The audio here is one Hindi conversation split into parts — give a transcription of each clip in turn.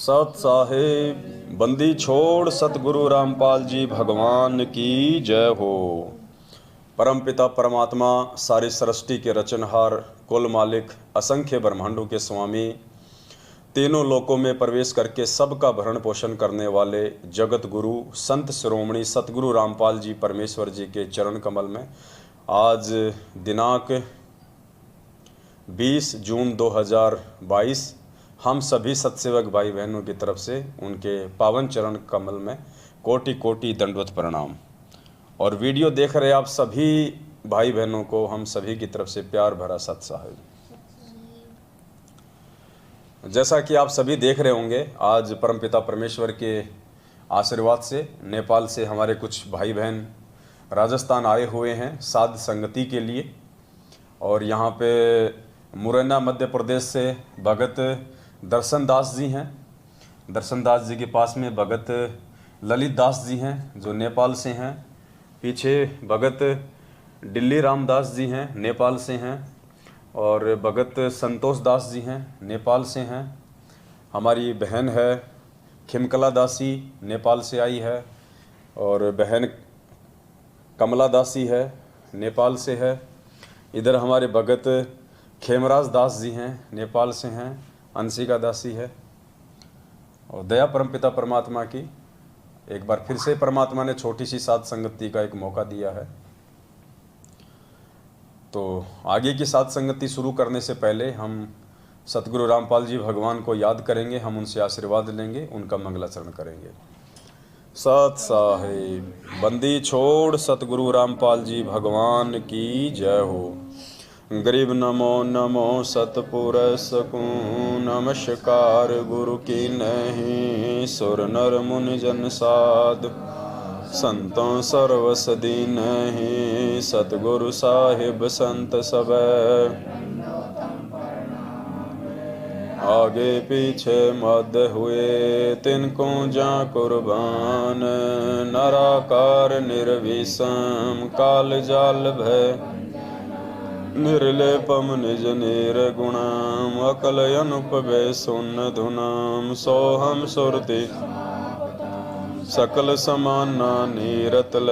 सत साहिब बंदी छोड़ सतगुरु रामपाल जी भगवान की जय हो। परमपिता परमात्मा सारी सृष्टि के रचनहार, कुल मालिक, असंख्य ब्रह्मांडों के स्वामी, तीनों लोकों में प्रवेश करके सबका भरण पोषण करने वाले जगत गुरु संत शिरोमणि सतगुरु रामपाल जी परमेश्वर जी के चरण कमल में आज दिनांक 20 जून 2022 हम सभी सत्सेवक भाई बहनों की तरफ से उनके पावन चरण कमल में कोटि कोटि दंडवत प्रणाम। और वीडियो देख रहे आप सभी भाई बहनों को हम सभी की तरफ से प्यार भरा सत साहिब। जैसा कि आप सभी देख रहे होंगे, आज परमपिता परमेश्वर के आशीर्वाद से नेपाल से हमारे कुछ भाई बहन राजस्थान आए हुए हैं साध संगति के लिए। और यहाँ पे मुरैना मध्य प्रदेश से भगत दर्शन दास जी हैं। दर्शन दास जी के पास में भगत ललित दास जी हैं जो नेपाल से हैं। पीछे भगत दिल्ली रामदास जी हैं, नेपाल से हैं। और भगत संतोष दास जी हैं, नेपाल से हैं। हमारी बहन है खिमकला दासी, नेपाल से आई है। और बहन कमला दासी है, नेपाल से है। इधर हमारे भगत खेमराज दास जी हैं, नेपाल से हैं। अंशिका दासी है। और दया परमपिता परमात्मा की एक बार फिर से परमात्मा ने छोटी सी साध संगति का एक मौका दिया है। तो आगे की साध संगति शुरू करने से पहले हम सतगुरु रामपाल जी भगवान को याद करेंगे, हम उनसे आशीर्वाद लेंगे, उनका मंगलाचरण करेंगे। सत साहिब बंदी छोड़ सतगुरु रामपाल जी भगवान की जय हो। गरीब नमो नमो सतपुर सकूं, नमस्कार गुरु की नहीं, सुर नर मुनि जन साध, संतों सर्वस दीन नहीं, सतगुरु साहिब संत सब, आगे पीछे मध्य हुए तिनको जा कुर्बान, नराकार निर्विषम काल जाल भय, निर्लेपम निज निर्गुणम, अकल अनुपवे सुन धुनम, सोहम सुरति सकल समाना नीरतल,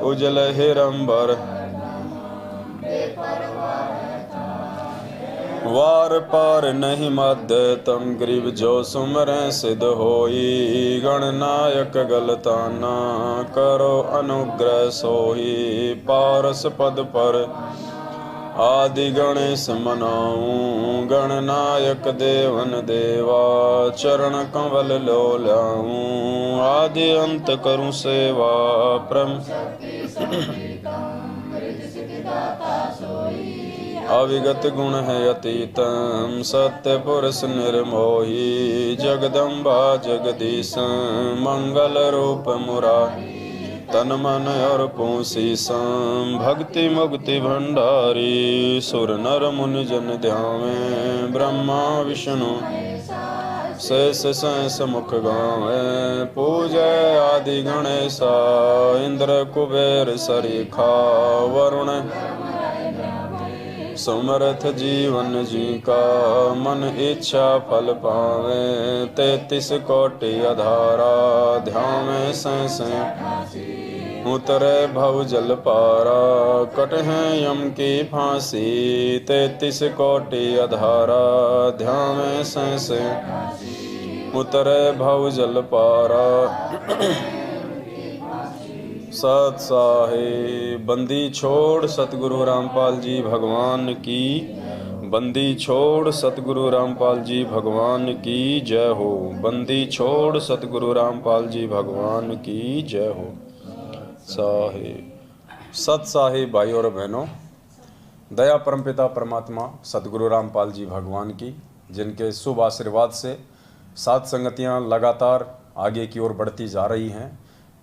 उजल हिरंबर वार पार नहीं मध्य, तम ग्रीव जो सुमरें सिद्ध होई, गणनायक गलताना करो अनुग्रह सोही, पारस पद पर आदि गणेश मनाऊं, गणनायक देवन देवा, चरण कंवल लो लाऊं, आदि अंत करूं सेवा, अविगत गुण है अतीतम, सत्य पुरुष निर्मोही, जगदम्बा जगदीश मंगल रूप मुरारी, तन मन और पूसीसम, भक्ति मुक्ति भंडारी, सुर नर मुनि जन ध्यावे, ब्रह्मा विष्णु शेष सहस मुख गावे, पूजय आदि गणेशा, इंद्र कुबेर सरीखा, वरुण समर्थ जीवन जी का, मन इच्छा फल पावे, 33 कोटि अधारा, ध्यान से उतरे भव जल पारा, कटहे यम की फांसी, 33 कोटि अधारा, ध्यान से उतरे भव जल पारा। सत साहिब बंदी छोड़ सतगुरु रामपाल जी भगवान की, बंदी छोड़ सतगुरु रामपाल जी भगवान की जय हो। बंदी छोड़ सतगुरु रामपाल जी भगवान की जय हो। साहिब सत साहिब भाई और बहनों, दया परमपिता परमात्मा सतगुरु रामपाल जी भगवान की, जिनके शुभ आशीर्वाद से साध संगतियाँ लगातार आगे की ओर बढ़ती जा रही हैं।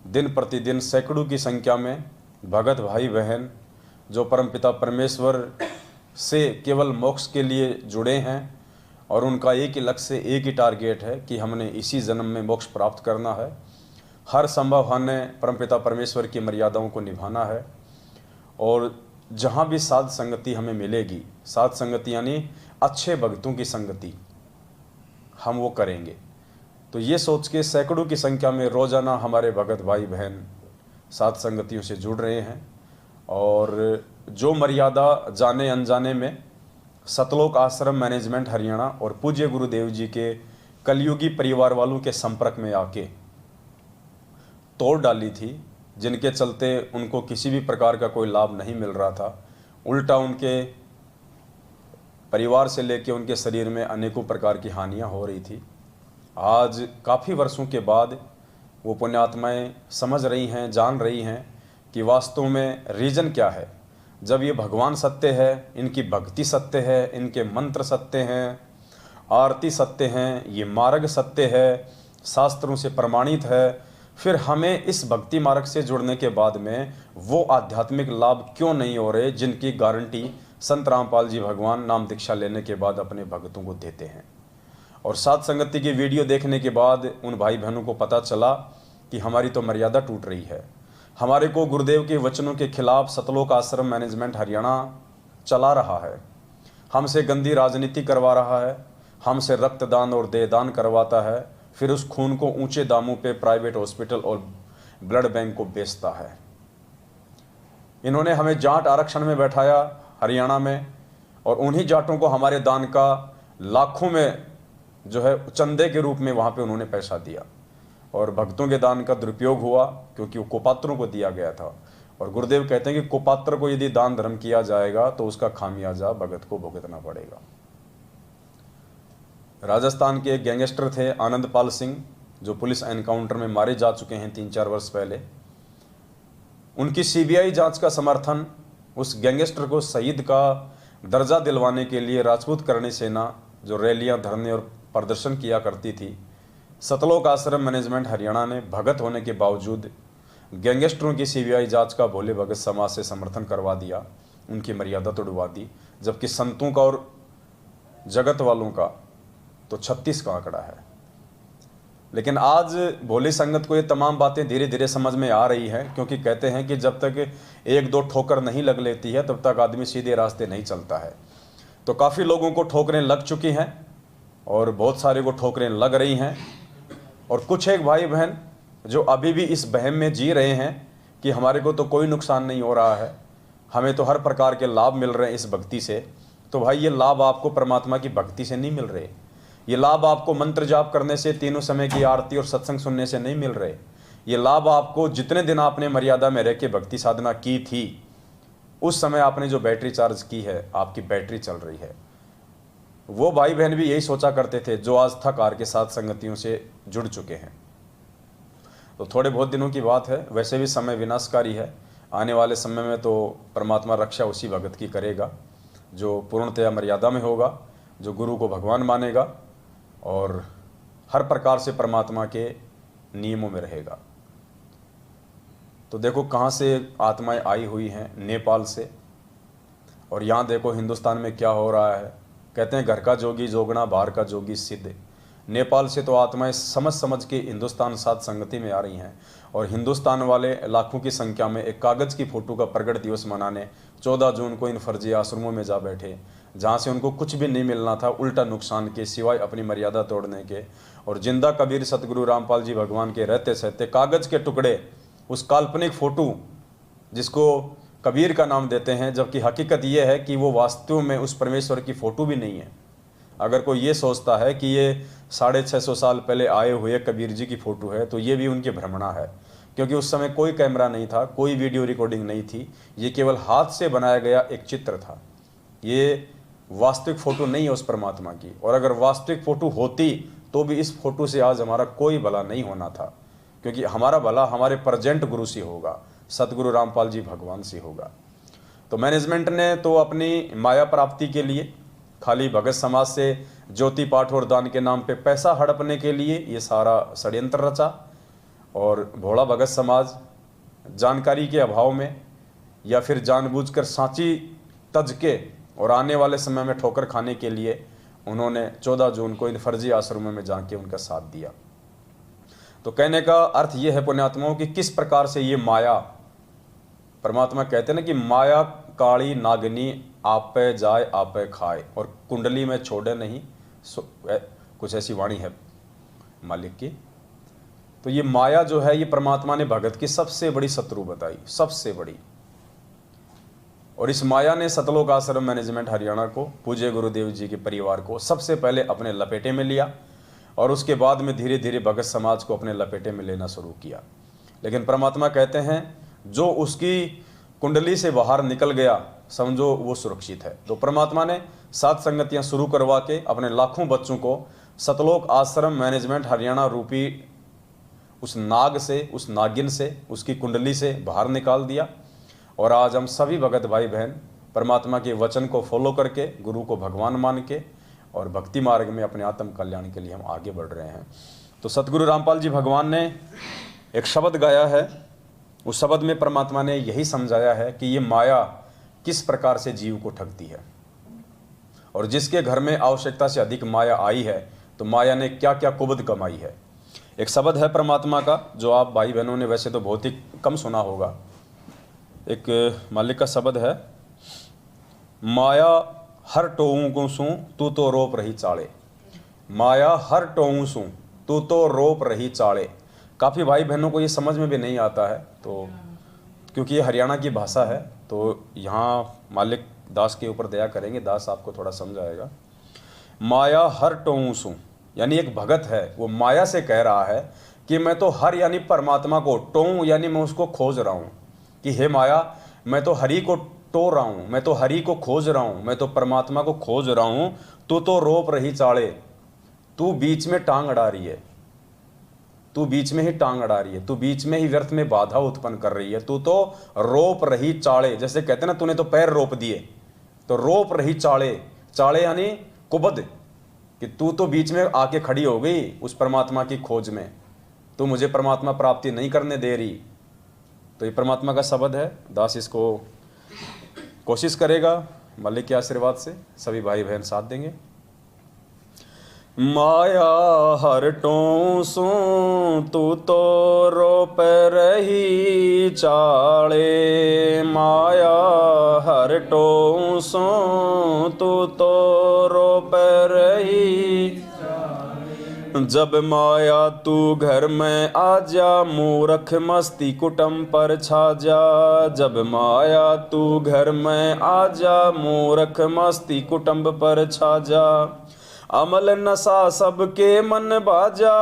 दिन प्रतिदिन सैकड़ों की संख्या में भगत भाई बहन जो परमपिता परमेश्वर से केवल मोक्ष के लिए जुड़े हैं और उनका एक ही लक्ष्य, एक ही टारगेट है कि हमने इसी जन्म में मोक्ष प्राप्त करना है। हर संभव हमने परमपिता परमेश्वर की मर्यादाओं को निभाना है। और जहाँ भी साध संगति हमें मिलेगी, साध संगति यानी अच्छे भक्तों की संगति, हम वो करेंगे। तो ये सोच के सैकड़ों की संख्या में रोज़ाना हमारे भगत भाई बहन साध संगतियों से जुड़ रहे हैं और जो मर्यादा जाने अनजाने में सतलोक आश्रम मैनेजमेंट हरियाणा और पूज्य गुरुदेव जी के कलयुगी परिवार वालों के संपर्क में आके तोड़ डाली थी, जिनके चलते उनको किसी भी प्रकार का कोई लाभ नहीं मिल रहा था, उल्टा उनके परिवार से लेकर उनके शरीर में अनेकों प्रकार की हानियां हो रही थी। आज काफ़ी वर्षों के बाद वो पुण्यात्माएं समझ रही हैं, जान रही हैं कि वास्तव में रीज़न क्या है। जब ये भगवान सत्य है, इनकी भक्ति सत्य है, इनके मंत्र सत्य हैं, आरती सत्य हैं, ये मार्ग सत्य है, शास्त्रों से प्रमाणित है, फिर हमें इस भक्ति मार्ग से जुड़ने के बाद में वो आध्यात्मिक लाभ क्यों नहीं हो रहे जिनकी गारंटी संत रामपाल जी भगवान नाम दीक्षा लेने के बाद अपने भक्तों को देते हैं। और साध संगति की वीडियो देखने के बाद उन भाई बहनों को पता चला कि हमारी तो मर्यादा टूट रही है। हमारे को गुरुदेव के वचनों के खिलाफ सतलोक आश्रम मैनेजमेंट हरियाणा चला रहा है, हमसे गंदी राजनीति करवा रहा है, हमसे रक्तदान और देहदान करवाता है, फिर उस खून को ऊंचे दामों पे प्राइवेट हॉस्पिटल और ब्लड बैंक को बेचता है। इन्होंने हमें जाट आरक्षण में बैठाया हरियाणा में, और उन्हीं जाटों को हमारे दान का लाखों में जो है चंदे के रूप में वहाँ पे उन्होंने पैसा दिया, और भक्तों के दान का दुरुपयोग हुआ क्योंकि वो कुपात्रों को दिया गया था। और गुरुदेव कहते हैं कि कुपात्र को यदि दान धर्म किया जाएगा तो उसका खामियाजा भगत को भुगतना पड़ेगा। राजस्थान के एक गैंगस्टर थे आनंदपाल सिंह, जो पुलिस एनकाउंटर में मारे जा चुके हैं 3-4 वर्ष पहले। उनकी सीबीआई जांच का समर्थन उस गैंगस्टर को शहीद का दर्जा दिलवाने के लिए राजपूत करणी सेना जो रैलियां, धरने और प्रदर्शन किया करती थी, सतलोक आश्रम मैनेजमेंट हरियाणा ने भगत होने के बावजूद गैंगस्टरों की सीबीआई जांच का भोले भगत समाज से समर्थन करवा दिया, उनकी मर्यादा तोड़वा दी। जबकि संतों का और जगत वालों का तो 36 का आंकड़ा है। लेकिन आज भोली संगत को ये तमाम बातें धीरे धीरे समझ में आ रही हैं, क्योंकि कहते हैं कि जब तक 1-2 ठोकर नहीं लग लेती है तब तक आदमी सीधे रास्ते नहीं चलता है। तो काफ़ी लोगों को ठोकरें लग चुकी हैं और बहुत सारे को ठोकरें लग रही हैं, और कुछ एक भाई बहन जो अभी भी इस बहम में जी रहे हैं कि हमारे को तो कोई नुकसान नहीं हो रहा है, हमें तो हर प्रकार के लाभ मिल रहे हैं इस भक्ति से। तो भाई ये लाभ आपको परमात्मा की भक्ति से नहीं मिल रहे, ये लाभ आपको मंत्र जाप करने से, तीनों समय की आरती और सत्संग सुनने से नहीं मिल रहे। ये लाभ आपको जितने दिन आपने मर्यादा में रह के भक्ति साधना की थी, उस समय आपने जो बैटरी चार्ज की है, आपकी बैटरी चल रही है। वो भाई बहन भी यही सोचा करते थे जो आज थक हार के साथ संगतियों से जुड़ चुके हैं। तो थोड़े बहुत दिनों की बात है, वैसे भी समय विनाशकारी है। आने वाले समय में तो परमात्मा रक्षा उसी भगत की करेगा जो पूर्णतया मर्यादा में होगा, जो गुरु को भगवान मानेगा और हर प्रकार से परमात्मा के नियमों में रहेगा। तो देखो कहाँ से आत्माएं आई हुई हैं, नेपाल से। और यहाँ देखो हिंदुस्तान में क्या हो रहा है। कहते हैं घर का जोगी जोगना, बाहर का जोगी सिद्ध। नेपाल से तो आत्माएं समझ समझ के हिंदुस्तान साथ संगति में आ रही हैं, और हिंदुस्तान वाले लाखों की संख्या में एक कागज़ की फ़ोटो का प्रगट दिवस मनाने 14 जून को इन फर्जी आश्रमों में जा बैठे, जहाँ से उनको कुछ भी नहीं मिलना था, उल्टा नुकसान के सिवाय अपनी मर्यादा तोड़ने के। और जिंदा कबीर सतगुरु रामपाल जी भगवान के रहते सहते कागज़ के टुकड़े, उस काल्पनिक फ़ोटो जिसको कबीर का नाम देते हैं, जबकि हकीकत ये है कि वो वास्तव में उस परमेश्वर की फ़ोटो भी नहीं है। अगर कोई ये सोचता है कि ये 650 साल पहले आए हुए कबीर जी की फ़ोटो है, तो ये भी उनकी भ्रमणा है, क्योंकि उस समय कोई कैमरा नहीं था, कोई वीडियो रिकॉर्डिंग नहीं थी। ये केवल हाथ से बनाया गया एक चित्र था। ये वास्तविक फ़ोटो नहीं है उस परमात्मा की। और अगर वास्तविक फ़ोटो होती तो भी इस फ़ोटो से आज हमारा कोई भला नहीं होना था, क्योंकि हमारा भला हमारे प्रेजेंट गुरु से होगा, सतगुरु रामपाल जी भगवान से होगा। तो मैनेजमेंट ने तो अपनी माया प्राप्ति के लिए, खाली भगत समाज से ज्योति पाठ और दान के नाम पे पैसा हड़पने के लिए ये सारा षड्यंत्र रचा। और भोला भगत समाज जानकारी के अभाव में या फिर जानबूझकर सांची तज के और आने वाले समय में ठोकर खाने के लिए उन्होंने 14 जून को इन फर्जी आश्रमों में जाके उनका साथ दिया। तो कहने का अर्थ ये है पुण्यात्माओं कि किस प्रकार से ये माया, परमात्मा कहते हैं ना कि माया काली नागनी आपे जाए आपे खाए और कुंडली में छोड़े नहीं, कुछ ऐसी वाणी है। मालिक की। तो ये माया जो है, ये परमात्मा ने भगत की सबसे बड़ी शत्रु बताई, सबसे बड़ी। और इस माया ने सतलोक आश्रम मैनेजमेंट हरियाणा को, पूज्य गुरुदेव जी के परिवार को सबसे पहले अपने लपेटे में लिया, और उसके बाद में धीरे धीरे भगत समाज को अपने लपेटे में लेना शुरू किया। लेकिन परमात्मा कहते हैं जो उसकी कुंडली से बाहर निकल गया, समझो वो सुरक्षित है। तो परमात्मा ने सात संगतियां शुरू करवा के अपने लाखों बच्चों को सतलोक आश्रम मैनेजमेंट हरियाणा रूपी उस नाग से, उस नागिन से, उसकी कुंडली से बाहर निकाल दिया। और आज हम सभी भगत भाई बहन परमात्मा के वचन को फॉलो करके, गुरु को भगवान मान के और भक्ति मार्ग में अपने आत्म कल्याण के लिए हम आगे बढ़ रहे हैं। तो सतगुरु रामपाल जी भगवान ने एक शब्द गाया है, उस शब्द में परमात्मा ने यही समझाया है कि ये माया किस प्रकार से जीव को ठगती है, और जिसके घर में आवश्यकता से अधिक माया आई है तो माया ने क्या क्या कुबद कमाई है। एक शब्द है परमात्मा का जो आप भाई बहनों ने वैसे तो बहुत ही कम सुना होगा। एक मालिक का शब्द है, माया हर टोऊ को सूं तू तो रोप रही चाले। माया हर टोऊ सूं तू तो रोप रही चाले। काफ़ी भाई बहनों को ये समझ में भी नहीं आता है, तो क्योंकि ये हरियाणा की भाषा है तो यहाँ मालिक दास के ऊपर दया करेंगे, दास आपको थोड़ा समझाएगा। माया हर टोऊ सूं यानी एक भगत है, वो माया से कह रहा है कि मैं तो हर यानी परमात्मा को, टोऊ यानी मैं उसको खोज रहा हूँ कि हे माया मैं तो हरि को टो रहा हूँ, मैं तो हरि को खोज रहा हूँ, मैं तो परमात्मा को खोज रहा हूँ। तू तो रोप रही चाले, तू बीच में टांग अड़ा रही है, तू बीच में ही टांग अड़ा रही है, तू बीच में ही व्यर्थ में बाधा उत्पन्न कर रही है। तू तो रोप रही चाले, जैसे कहते ना तूने तो पैर रोप दिए, तो रोप रही चाले, चाले यानी कुबद, कि तू तो बीच में आके खड़ी हो गई उस परमात्मा की खोज में, तू मुझे परमात्मा प्राप्ति नहीं करने दे रही। तो ये परमात्मा का शब्द है, दास इसको कोशिश करेगा, मालिक के आशीर्वाद से सभी भाई बहन साथ देंगे। माया हर टों सो तू तो रोप रही चाले। माया हर टों सो तू तो रोप रही। जब माया तू घर में आ जा, मूर्ख मस्ती कुटुंब पर छा जा। जब माया तू घर में आ जा, मूर्ख मस्ती कुटुंब पर छा जा। अमल नशा सबके मन बाजा,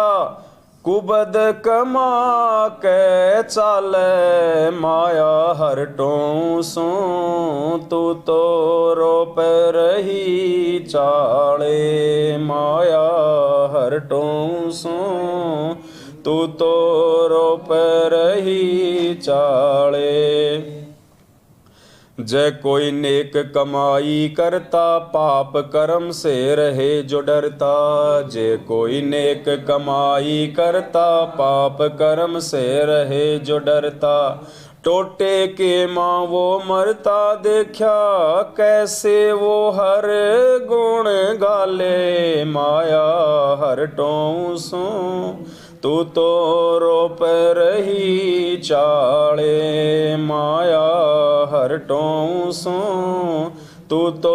कुबद कमा के चाले। माया हर टों सो तू तो रोप रही चाले। माया हर टों सो तू तो रोप रही चाले। जय कोई नेक कमाई करता, पाप कर्म से रहे जो डरता। जय कोई नेक कमाई करता, पाप कर्म से रहे जो डरता। टोटे के माँ वो मरता, देखा कैसे वो हर गुण गाले। माया हर टों सो तू तो रोप रही चाले। माया हर टों सो तू तो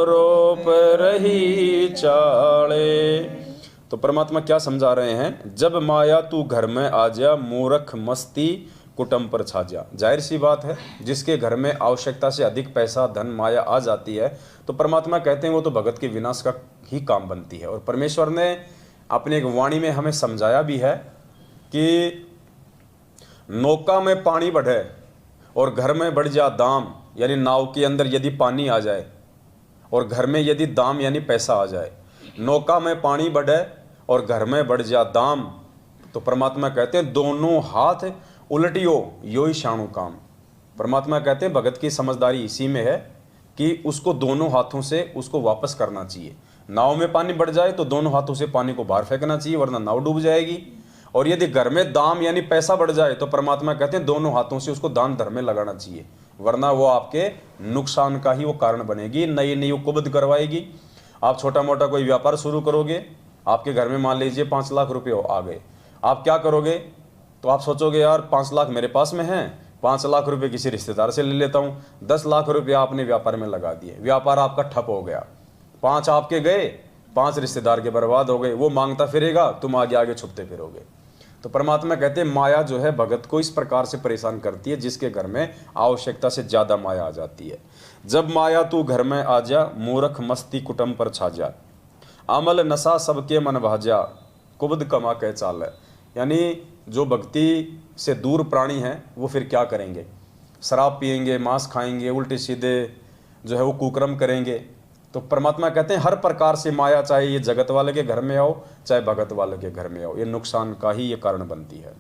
रोप रही चाले। तो परमात्मा क्या समझा रहे हैं, जब माया तू घर में आ जा, मूर्ख मस्ती कुटुंब पर छा जा। जाहिर सी बात है, जिसके घर में आवश्यकता से अधिक पैसा धन माया आ जाती है तो परमात्मा कहते हैं वो तो भगत के विनाश का ही काम बनती है। और परमेश्वर ने अपने एक वाणी में हमें समझाया भी है कि नौका में पानी बढ़े और घर में बढ़ जा दाम, यानी नाव के अंदर यदि पानी आ जाए और घर में यदि दाम यानी पैसा आ जाए। नौका में पानी बढ़े और घर में बढ़ जा दाम, तो परमात्मा कहते हैं दोनों हाथ उलटियो यो ही शाणु काम। परमात्मा कहते हैं भगत की समझदारी इसी में है कि उसको दोनों हाथों से उसको वापस करना चाहिए। नाव में पानी बढ़ जाए तो दोनों हाथों से पानी को बाहर फेंकना चाहिए, वरना नाव डूब जाएगी। और यदि घर में दाम यानी पैसा बढ़ जाए तो परमात्मा कहते हैं दोनों हाथों से उसको दान धर्म में लगाना चाहिए, वरना वो आपके नुकसान का ही वो कारण बनेगी, नई नई वो कुबद करवाएगी। आप छोटा मोटा कोई व्यापार शुरू करोगे, आपके घर में मान लीजिए 5 लाख रुपये आ गए, आप क्या करोगे, तो आप सोचोगे यार 5 लाख मेरे पास में हैं, 5 लाख रुपए किसी रिश्तेदार से ले लेता हूँ। 10 लाख रुपये आपने व्यापार में लगा दिए, व्यापार आपका ठप हो गया। 5 आपके गए 5 रिश्तेदार के बर्बाद हो गए, वो मांगता फिरेगा, तुम आगे आगे छुपते फिरोगे। तो परमात्मा कहते हैं माया जो है भगत को इस प्रकार से परेशान करती है जिसके घर में आवश्यकता से ज़्यादा माया आ जाती है। जब माया तू घर में आ जा, मूर्ख मस्ती कुटुंब पर छा जा, अमल नशा सबके मन भाजा, कुबद कमा के चाल है। यानी जो भक्ति से दूर प्राणी हैं वो फिर क्या करेंगे, शराब पिएंगे, मांस खाएंगे, उल्टे सीधे जो है वो कुकर्म करेंगे। तो परमात्मा कहते हैं हर प्रकार से माया, चाहे ये जगत वाले के घर में आओ चाहे भगत वाले के घर में आओ, ये नुकसान का ही ये कारण बनती है।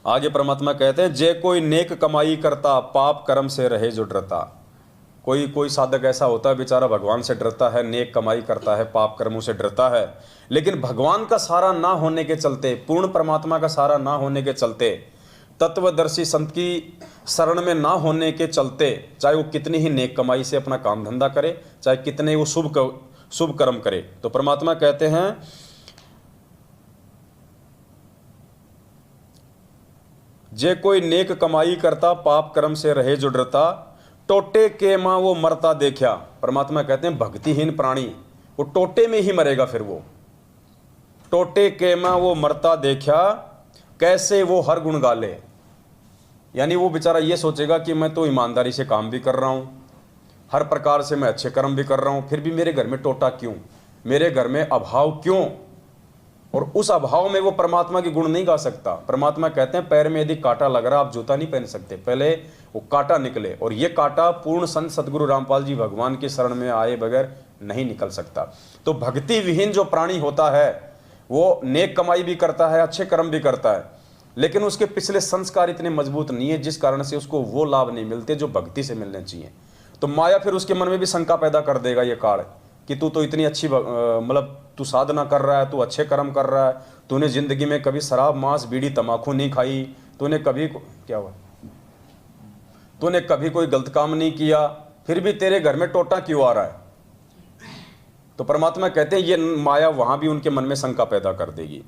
आगे परमात्मा कहते हैं जे कोई नेक कमाई करता, पाप कर्म से रहे जो डरता। कोई साधक ऐसा होता है बेचारा भगवान से डरता है, नेक कमाई करता है, पाप कर्मों से डरता है, लेकिन भगवान का सहारा ना होने के चलते, पूर्ण परमात्मा का सहारा ना होने के चलते, तत्वदर्शी संत की शरण में ना होने के चलते, चाहे वो कितनी ही नेक कमाई से अपना काम धंधा करे, चाहे कितने वो शुभ कर्म करे, तो परमात्मा कहते हैं जे कोई नेक कमाई करता, पाप कर्म से रहे जो डरता, टोटे के मां वो मरता देखा। परमात्मा कहते हैं भक्तिहीन प्राणी वो टोटे में ही मरेगा, फिर वो टोटे के मां वो मरता देखा, कैसे वो हर गुण गाले। यानी वो बेचारा ये सोचेगा कि मैं तो ईमानदारी से काम भी कर रहा हूँ, हर प्रकार से मैं अच्छे कर्म भी कर रहा हूँ, फिर भी मेरे घर में टोटा क्यों, मेरे घर में अभाव क्यों। और उस अभाव में वो परमात्मा के गुण नहीं गा सकता। परमात्मा कहते हैं पैर में यदि कांटा लग रहा, आप जूता नहीं पहन सकते, पहले वो कांटा निकले, और ये कांटा पूर्ण संत सदगुरु रामपाल जी भगवान की शरण में आए बगैर नहीं निकल सकता। तो भक्ति विहीन जो प्राणी होता है वो नेक कमाई भी करता है, अच्छे कर्म भी करता है, लेकिन उसके पिछले संस्कार इतने मजबूत नहीं है जिस कारण से उसको वो लाभ नहीं मिलते जो भक्ति से मिलने चाहिए। तो माया फिर उसके मन में भी शंका पैदा कर देगा ये काल कि तू तो इतनी अच्छी मतलब तू साधना कर रहा है, तू अच्छे कर्म कर रहा है, तूने जिंदगी में कभी शराब मांस बीड़ी तंबाकू नहीं खाई, तूने कभी क्या हुआ, तूने कभी कोई गलत काम नहीं किया, फिर भी तेरे घर में टोटा क्यों आ रहा है। तो परमात्मा कहते हैं ये माया वहां भी उनके मन में शंका पैदा कर देगी।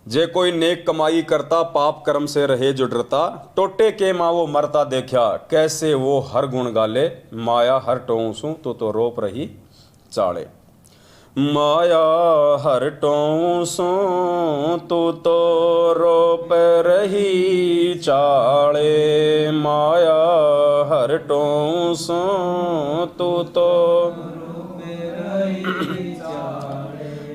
जे कोई नेक कमाई करता, पाप कर्म से रहे जो डरता, टोटे के माँ वो मरता देखा, कैसे वो हर गुण गाले, माया हर टोंसू तो रोप रही चाड़े। माया हर टोंसू तो रोप रही चाड़े, माया हर टोंसू तो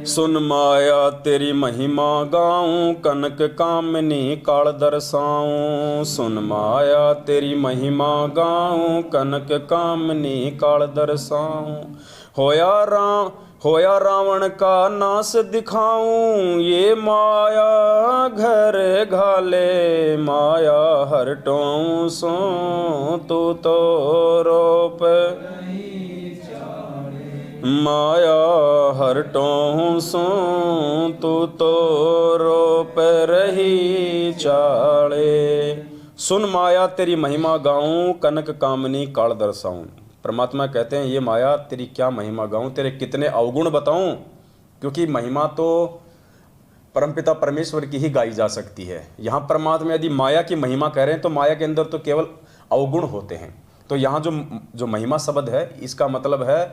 सुन माया तेरी महिमा गाऊं, कनक कामनी काल दर्शाऊं। सुन माया तेरी महिमा गाऊं, कनक कामनी काल दर्शाऊं। होया रावण का नाश दिखाऊं, ये माया घर घाले, माया हर टोंसू तो रोप, माया हर टोंसू तो रोप रही चाड़े। सुन माया तेरी महिमा गाऊं, कनक कामनी काल दर्शाऊं। परमात्मा कहते हैं ये माया तेरी क्या महिमा गाऊं, तेरे कितने अवगुण बताऊं, क्योंकि महिमा तो परमपिता परमेश्वर की ही गाई जा सकती है। यहाँ परमात्मा यदि माया की महिमा कह रहे हैं तो माया के अंदर तो केवल अवगुण होते हैं। तो यहाँ जो महिमा शब्द है इसका मतलब है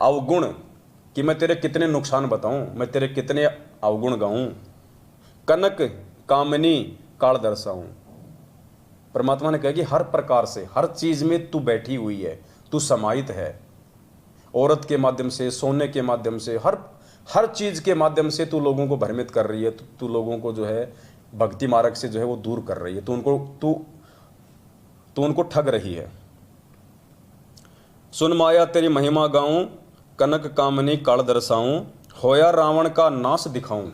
अवगुण, कि मैं तेरे कितने नुकसान बताऊं, मैं तेरे कितने अवगुण गाऊं। कनक कामनी काल दर्शाऊं। परमात्मा ने कहा कि हर प्रकार से हर चीज में तू बैठी हुई है, तू समाहित है, औरत के माध्यम से, सोने के माध्यम से, हर चीज के माध्यम से तू लोगों को भ्रमित कर रही है, तू लोगों को जो है भक्ति मार्ग से जो है वो दूर कर रही है, तू उनको ठग रही है। सुन माया तेरी महिमा गाऊं, कनक कामनी काल दर्शाऊं, होया रावण का नाश दिखाऊं।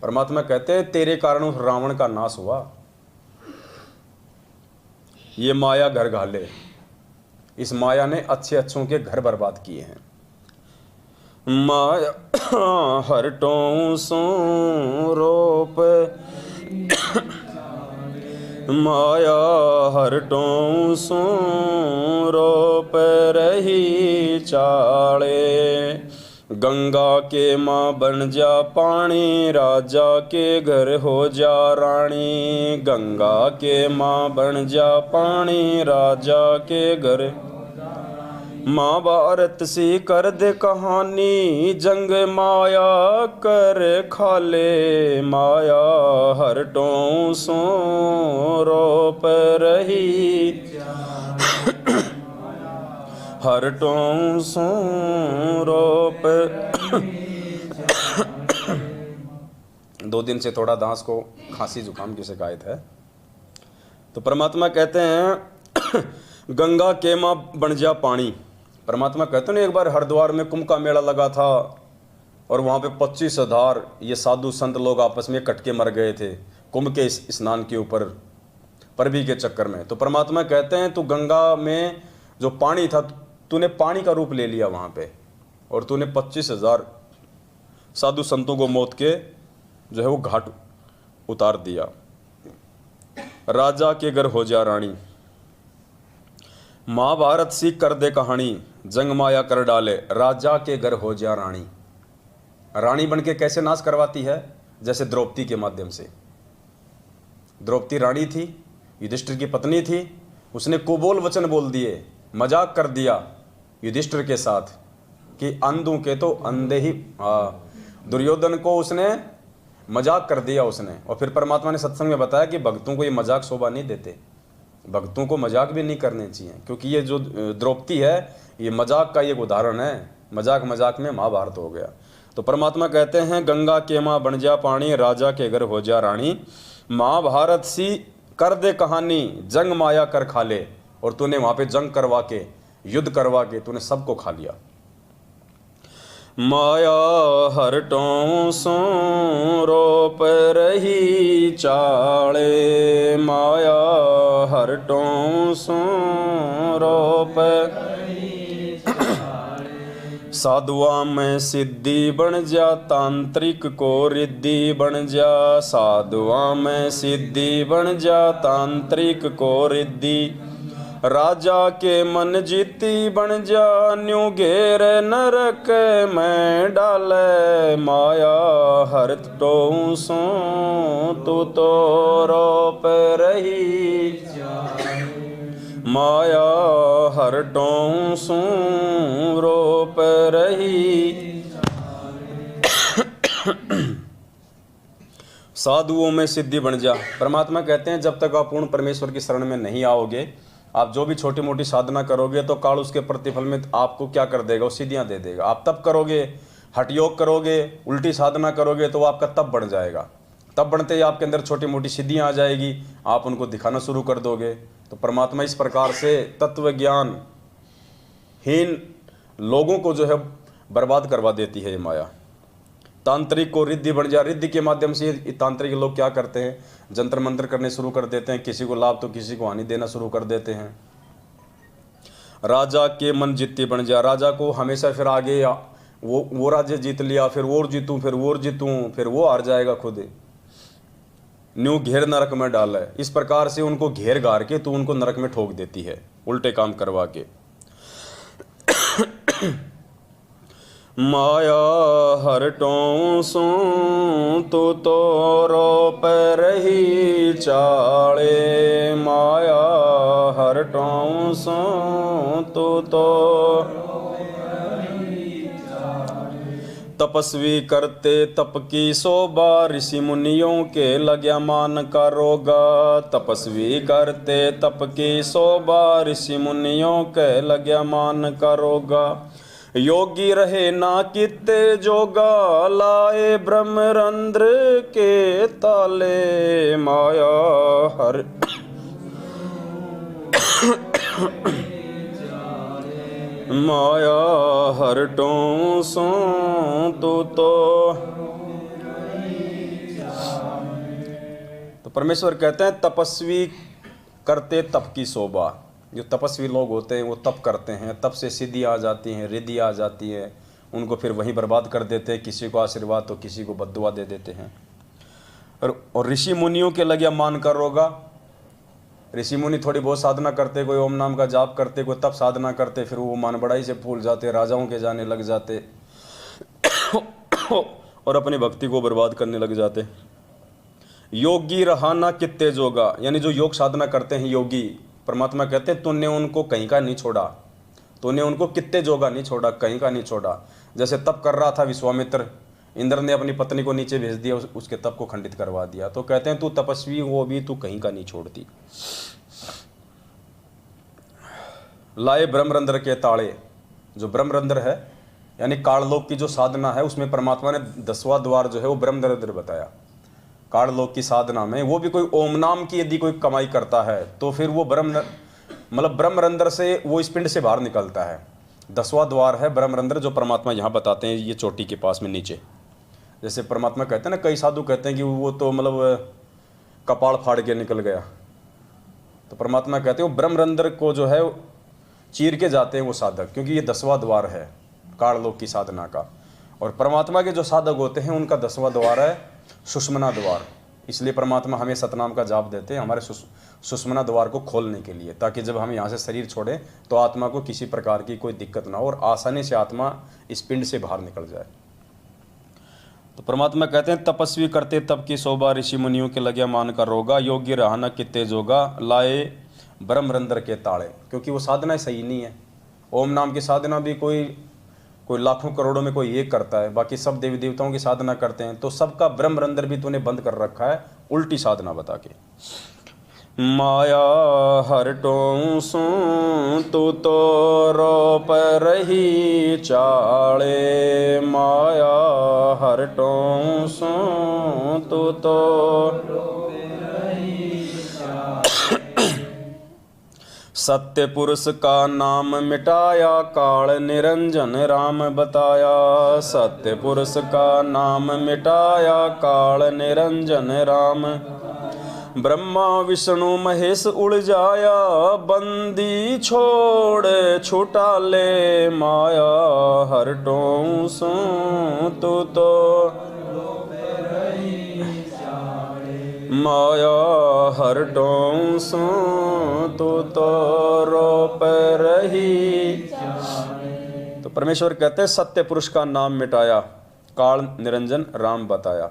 परमात्मा कहते हैं तेरे कारण उस रावण का नाश हुआ। ये माया घर घाले, इस माया ने अच्छे अच्छों के घर बर्बाद किए हैं। माया हर टोंसू रोप, माया हर टोंसू रोप रही चाड़े। गंगा के माँ बन जा पानी, राजा के घर हो जा रानी। गंगा के माँ बन जा पानी, राजा के घर। महाभारत सी कर दे कहानी, जंग माया कर खाले, माया हरटों सो रोप रही, हरटों सो रोप। 2 दिन से थोड़ा दांस को खांसी जुकाम की शिकायत है। तो परमात्मा कहते हैं गंगा केमा बन जा पानी। परमात्मा कहते हैं एक बार हरिद्वार में कुंभ का मेला लगा था और वहाँ पे 25,000 ये साधु संत लोग आपस में कट के मर गए थे कुंभ के स्नान के ऊपर परवी के चक्कर में। तो परमात्मा कहते हैं तू गंगा में जो पानी था, तूने पानी का रूप ले लिया वहाँ पे, और तूने 25,000 साधु संतों को मौत के जो है वो घाट उतार दिया। राजा के घर हो जा रानी, महाभारत सी कर दे कहानी, जंग माया कर डाले, राजा के घर हो जा रानी। रानी बनके कैसे नाश करवाती है? जैसे द्रौपदी के माध्यम से। द्रौपदी रानी थी, युधिष्ठिर की पत्नी थी, उसने कुबोल वचन बोल दिए, मजाक कर दिया युधिष्ठिर के साथ कि अंधों के तो अंधे ही। दुर्योधन को उसने मजाक कर दिया उसने। और फिर परमात्मा ने सत्संग में बताया कि भक्तों को ये मजाक शोभा नहीं देते, भक्तों को मजाक भी नहीं करने चाहिए, क्योंकि ये जो द्रौपदी है ये मजाक का एक उदाहरण है। मजाक मजाक में महाभारत हो गया। तो परमात्मा कहते हैं गंगा के माँ बन जा पानी, राजा के घर हो जा रानी। महाभारत सी कर दे कहानी, जंग माया कर खा ले। और तूने वहाँ पे जंग करवा के, युद्ध करवा के तूने सबको खा लिया। माया हरटों सो रोप रही चाले, माया हरटों सो रोप। साधुआ में सिद्धि बन जा, तांत्रिक को रिद्धि बन जा। साधुआ में सिद्धि बन जा, तांत्रिक को रिद्धि। राजा के मन जीती बन जा, न्यू घेर नरक में डाले। माया हरटों सो तू तो रोप रही, माया हरटों सो रोप रही। साधुओं में सिद्धि बन जा। परमात्मा कहते हैं जब तक आप पूर्ण परमेश्वर की शरण में नहीं आओगे, आप जो भी छोटी मोटी साधना करोगे तो काल उसके प्रतिफल में आपको क्या कर देगा, वो सिद्धियां दे देगा। आप तब करोगे, हठ योग करोगे, उल्टी साधना करोगे तो आपका तब बढ़ जाएगा। तब बढ़ते ही आपके अंदर छोटी मोटी सिद्धियां आ जाएगी, आप उनको दिखाना शुरू कर दोगे। तो परमात्मा इस प्रकार से तत्व ज्ञान हीन लोगों को जो है बर्बाद करवा देती है ये माया। तांत्रिक को रिद्धि बन जा। रिद्धि के माध्यम से तांत्रिक लोग क्या करते हैं, जंतर मंत्र करने शुरू कर देते हैं, किसी को लाभ तो किसी को हानि देना शुरू कर देते हैं। राजा के मन जित्ती बन जा। राजा को हमेशा फिर आगे वो राज्य जीत लिया, फिर वो जीतूं, फिर वो जीतूं, फिर वो हार जाएगा खुद। न्यू घेर नरक में डाला है। इस प्रकार से उनको घेर गार के तू उनको नरक में ठोक देती है, उल्टे काम करवा के। माया हरटों सो तू तो रोप रही चाले, माया हरटों सो तू तो। तपस्वी करते तप की शोभा, ऋषि मुनियों के लग्या मान का रोगा। तपस्वी करते तप की शोभा, ऋषि मुनियों के लग्या मान का रोगा। योगी रहे ना कित्ते जोगा, लाए ब्रह्मरंध्र के ताले। माया हर माया हरटों सो तू तो परमेश्वर कहते हैं तपस्वी करते तप की शोभा। जो तपस्वी लोग होते हैं वो तप करते हैं, तप से सिद्धि आ जाती हैं, रिद्धि आ जाती है, उनको फिर वहीं बर्बाद कर देते हैं। किसी को आशीर्वाद तो किसी को बद्दुआ दे देते हैं। और ऋषि मुनियों के लगे मान कर रोगा। ऋषि मुनि थोड़ी बहुत साधना करते, कोई ओम नाम का जाप करते, कोई तप साधना करते, फिर वो मान बढ़ाई से फूल जाते, राजाओं के जाने लग जाते और अपनी भक्ति को बर्बाद करने लग जाते। योगी रहा ना कित्ते जोगा, यानी जो योग साधना करते हैं योगी, परमात्मा कहते हैं तूने उनको कहीं का नहीं छोड़ा, तूने उनको कितने जोगा नहीं छोड़ा, कहीं का नहीं छोड़ा। जैसे तप कर रहा था विश्वामित्र, इंद्र ने अपनी पत्नी को नीचे भेज दिया, उसके तप को खंडित करवा दिया। तो कहते हैं तू तपस्वी हो भी, तू कहीं का नहीं छोड़ती। लाए ब्रह्मरंध्र के ताले, जो ब्रह्मरंध्र है यानी काललोक की जो साधना है, उसमें परमात्मा ने 10वां द्वार जो है वो ब्रह्मरंध्र बताया। काललोक की साधना में वो भी कोई ओम नाम की यदि कोई कमाई करता है तो फिर वो ब्रह्मरंध्र से वो इस पिंड से बाहर निकलता है। 10वां द्वार है ब्रह्मरंध्र, जो परमात्मा यहाँ बताते हैं ये चोटी के पास में नीचे। जैसे परमात्मा कहते हैं ना, कई साधु कहते हैं कि वो तो कपाल फाड़ के निकल गया, तो परमात्मा कहते हैं वो ब्रह्मरंध्र को जो है चीर के जाते हैं वो साधक, क्योंकि ये 10वां द्वार है काललोक की साधना का। और परमात्मा के जो साधक होते हैं उनका 10वां द्वार है सुषुम्ना द्वार। इसलिए परमात्मा हमें सतनाम का जाप देते हैं हमारे सुषुम्ना द्वार को खोलने के लिए, ताकि जब हम यहाँ से शरीर छोड़ें तो आत्मा को किसी प्रकार की कोई दिक्कत ना हो और आसानी से आत्मा इस पिंड से बाहर निकल जाए। तो परमात्मा कहते हैं तपस्वी करते तप की शोभा, ऋषि मुनियों के लगे मान कर रोगा, योग्य रहना कितने जोगा, लाए ब्रह्मरंध्र के ताले। क्योंकि वो साधना सही नहीं है। ओम नाम की साधना भी कोई लाखों करोड़ों में कोई एक करता है, बाकी सब देवी देवताओं की साधना करते हैं, तो सबका ब्रह्मरंध्र भी तूने बंद कर रखा है उल्टी साधना बता के। माया हरटों सो तू तो रोप रही चाले, माया हरटों सो तू तो सत्य पुरुष का नाम मिटाया, काल निरंजन राम बताया। सत्य पुरुष का नाम मिटाया, काल निरंजन राम। ब्रह्मा विष्णु महेश उड़ जाया, बंदी छोड़ छुटा ले, माया हरटों सो तू तो माया हरटों सो तू तो रोप रही। तो परमेश्वर कहते हैं सत्य पुरुष का नाम मिटाया, काल निरंजन राम बताया।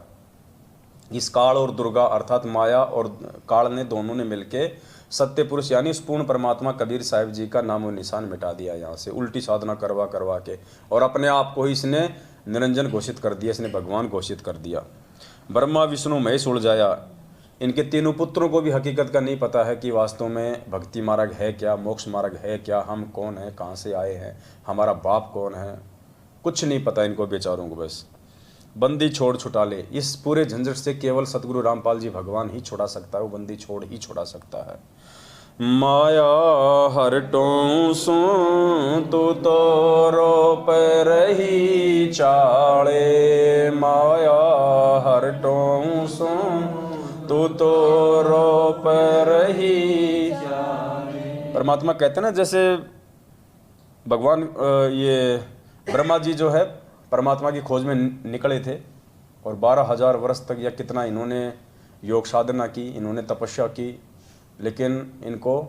इस काल और दुर्गा अर्थात माया और काल ने दोनों ने मिलके सत्य पुरुष यानी उस पूर्ण परमात्मा कबीर साहिब जी का नामो निशान मिटा दिया यहाँ से, उल्टी साधना करवा करवा के, और अपने आप को ही इसने निरंजन घोषित कर दिया, इसने भगवान घोषित कर दिया। ब्रह्मा विष्णु महेश उड़ जाया। इनके तीनों पुत्रों को भी हकीकत का नहीं पता है कि वास्तव में भक्ति मार्ग है क्या, मोक्ष मार्ग है क्या, हम कौन हैं, कहाँ से आए हैं, हमारा बाप कौन है, कुछ नहीं पता इनको बेचारों को। बस बंदी छोड़ छुटा ले, इस पूरे झंझट से केवल सतगुरु रामपाल जी भगवान ही छुड़ा सकता है, वो बंदी छोड़ ही छुड़ा सकता है। माया हरटों सो तू तो रोप रही चाले, माया हरटों सो तू तो रोप रही। परमात्मा कहते हैं ना, जैसे भगवान ये ब्रह्मा जी जो है परमात्मा की खोज में निकले थे और 12,000 वर्ष तक या कितना इन्होंने योग साधना की, इन्होंने तपस्या की, लेकिन इनको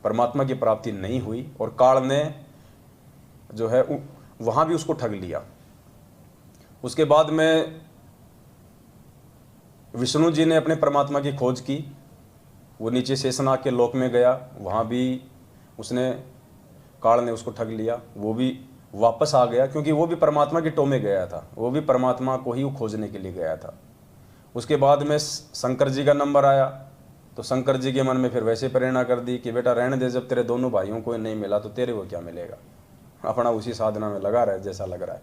परमात्मा की प्राप्ति नहीं हुई और काल ने जो है वहाँ भी उसको ठग लिया। उसके बाद में विष्णु जी ने अपने परमात्मा की खोज की, वो नीचे शेषनाग के लोक में गया, वहाँ भी उसने काल ने उसको ठग लिया, वो भी वापस आ गया, क्योंकि वो भी परमात्मा के टो में गया था, वो भी परमात्मा को ही खोजने के लिए गया था। उसके बाद में शंकर जी का नंबर आया, तो शंकर जी के मन में फिर वैसे प्रेरणा कर दी कि बेटा रहने दे, जब तेरे दोनों भाइयों को नहीं मिला तो तेरे को क्या मिलेगा, अपना उसी साधना में लगा रहे जैसा लग रहा है।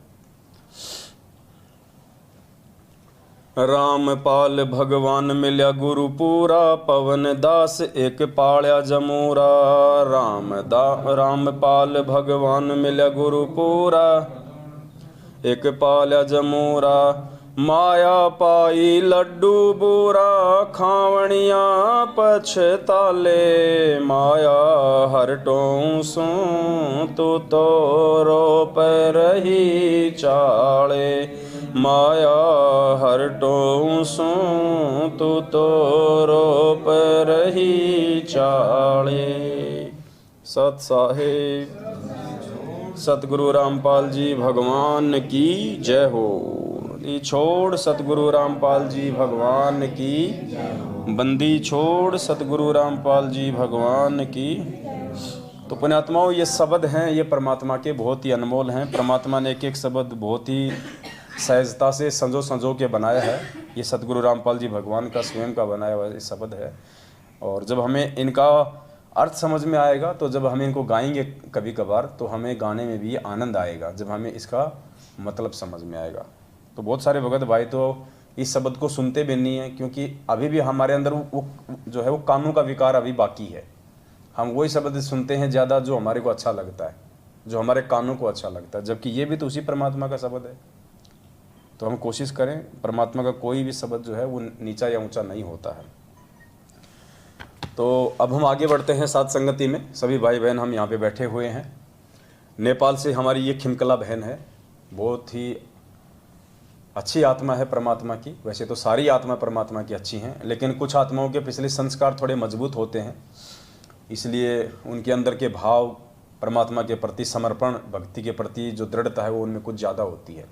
रामपाल भगवान मिल्या गुरु पूरा, पवन दास एक पाल्या जमूरा। रामपाल भगवान मिल्या गुरु पूरा, एक पाल्या जमूरा। माया पाई लड्डू बूरा, खावणिया पछताले, माया हरटों सो तू तो रोप रही चाले, माया हरटों सो तू तो रोप रही चाले। सत साहिब सतगुरु रामपाल जी भगवान की जय हो। छोड़ सतगुरु रामपाल जी भगवान की, बंदी छोड़ सतगुरु रामपाल जी भगवान की। तो पुण्यात्माओं, ये शब्द हैं, ये परमात्मा के बहुत ही अनमोल हैं। परमात्मा ने एक एक शब्द बहुत ही सहजता से संजो के बनाया है। ये सतगुरु रामपाल जी भगवान का स्वयं का बनाया हुआ ये शब्द है। और जब हमें इनका अर्थ समझ में आएगा, तो जब हम इनको गाएंगे कभी कभार, तो हमें गाने में भी आनंद आएगा जब हमें इसका मतलब समझ में आएगा। तो बहुत सारे भगत भाई तो इस शब्द को सुनते भी नहीं है, क्योंकि अभी भी हमारे अंदर वो जो है वो कानों का विकार अभी बाकी है। हम वही शब्द सुनते हैं ज़्यादा जो हमारे को अच्छा लगता है, जो हमारे कानों को अच्छा लगता है, जबकि ये भी तो उसी परमात्मा का शब्द है। तो हम कोशिश करें, परमात्मा का कोई भी शब्द जो है वो नीचा या ऊंचा नहीं होता है। तो अब हम आगे बढ़ते हैं साथ संगति में। सभी भाई बहन हम यहाँ पे बैठे हुए हैं। नेपाल से हमारी ये खिमकला बहन है, बहुत ही अच्छी आत्मा है परमात्मा की। वैसे तो सारी आत्मा परमात्मा की अच्छी हैं, लेकिन कुछ आत्माओं के पिछले संस्कार थोड़े मजबूत होते हैं, इसलिए उनके अंदर के भाव, परमात्मा के प्रति समर्पण, भक्ति के प्रति जो दृढ़ता है वो उनमें कुछ ज़्यादा होती है।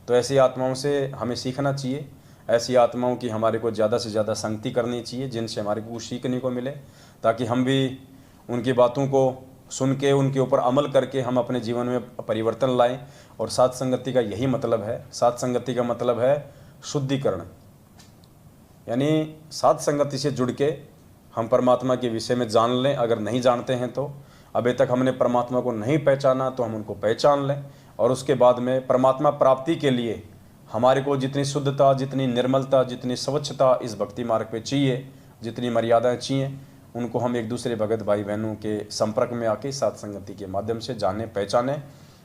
तो ऐसी आत्माओं से हमें सीखना चाहिए। ऐसी आत्माओं की हमारे को ज़्यादा से ज़्यादा संगति करनी चाहिए, जिनसे हमारे को कुछ सीखने को मिले, ताकि हम भी उनकी बातों को सुन के उनके ऊपर अमल करके हम अपने जीवन में परिवर्तन लाएं। और साथ संगति का यही मतलब है। साथ संगति का मतलब है शुद्धिकरण, यानी साथ संगति से जुड़ के हम परमात्मा के विषय में जान लें। अगर नहीं जानते हैं तो, अभी तक हमने परमात्मा को नहीं पहचाना, तो हम उनको पहचान लें। और उसके बाद में परमात्मा प्राप्ति के लिए हमारे को जितनी शुद्धता, जितनी निर्मलता, जितनी स्वच्छता इस भक्ति मार्ग पे चाहिए, जितनी मर्यादाएं चाहिए, उनको हम एक दूसरे भगत भाई बहनों के संपर्क में आके साथ संगति के माध्यम से जाने, पहचाने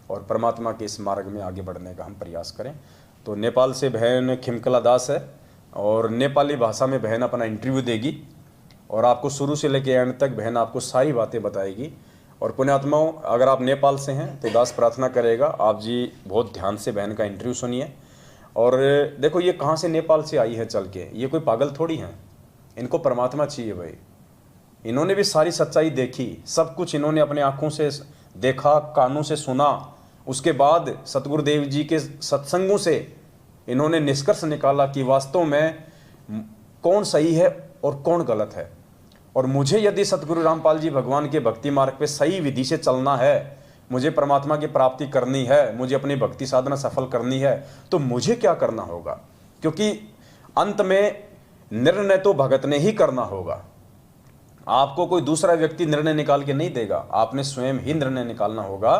और परमात्मा के इस मार्ग में आगे बढ़ने का हम प्रयास करें। तो नेपाल से बहन खिमकला दास है और नेपाली भाषा में बहन अपना इंटरव्यू देगी और आपको शुरू से लेकर एंड तक बहन आपको सारी बातें बताएगी। और पुण्यात्माओं, अगर आप नेपाल से हैं तो दास प्रार्थना करेगा आप जी बहुत ध्यान से बहन का इंटरव्यू सुनिए। और देखो ये कहाँ से नेपाल से आई है चल के, ये कोई पागल थोड़ी हैं, इनको परमात्मा चाहिए भाई। इन्होंने भी सारी सच्चाई देखी, सब कुछ इन्होंने अपने आँखों से देखा, कानों से सुना, उसके बाद सतगुरुदेव जी के सत्संगों से इन्होंने निष्कर्ष निकाला कि वास्तव में कौन सही है और कौन गलत है। और मुझे यदि सतगुरु रामपाल जी भगवान के भक्ति मार्ग पे सही विधि से चलना है, मुझे परमात्मा की प्राप्ति करनी है, मुझे अपनी भक्ति साधना सफल करनी है, तो मुझे क्या करना होगा? क्योंकि अंत में निर्णय तो भगत ने ही करना होगा। आपको कोई दूसरा व्यक्ति निर्णय निकाल के नहीं देगा, आपने स्वयं ही निर्णय निकालना होगा।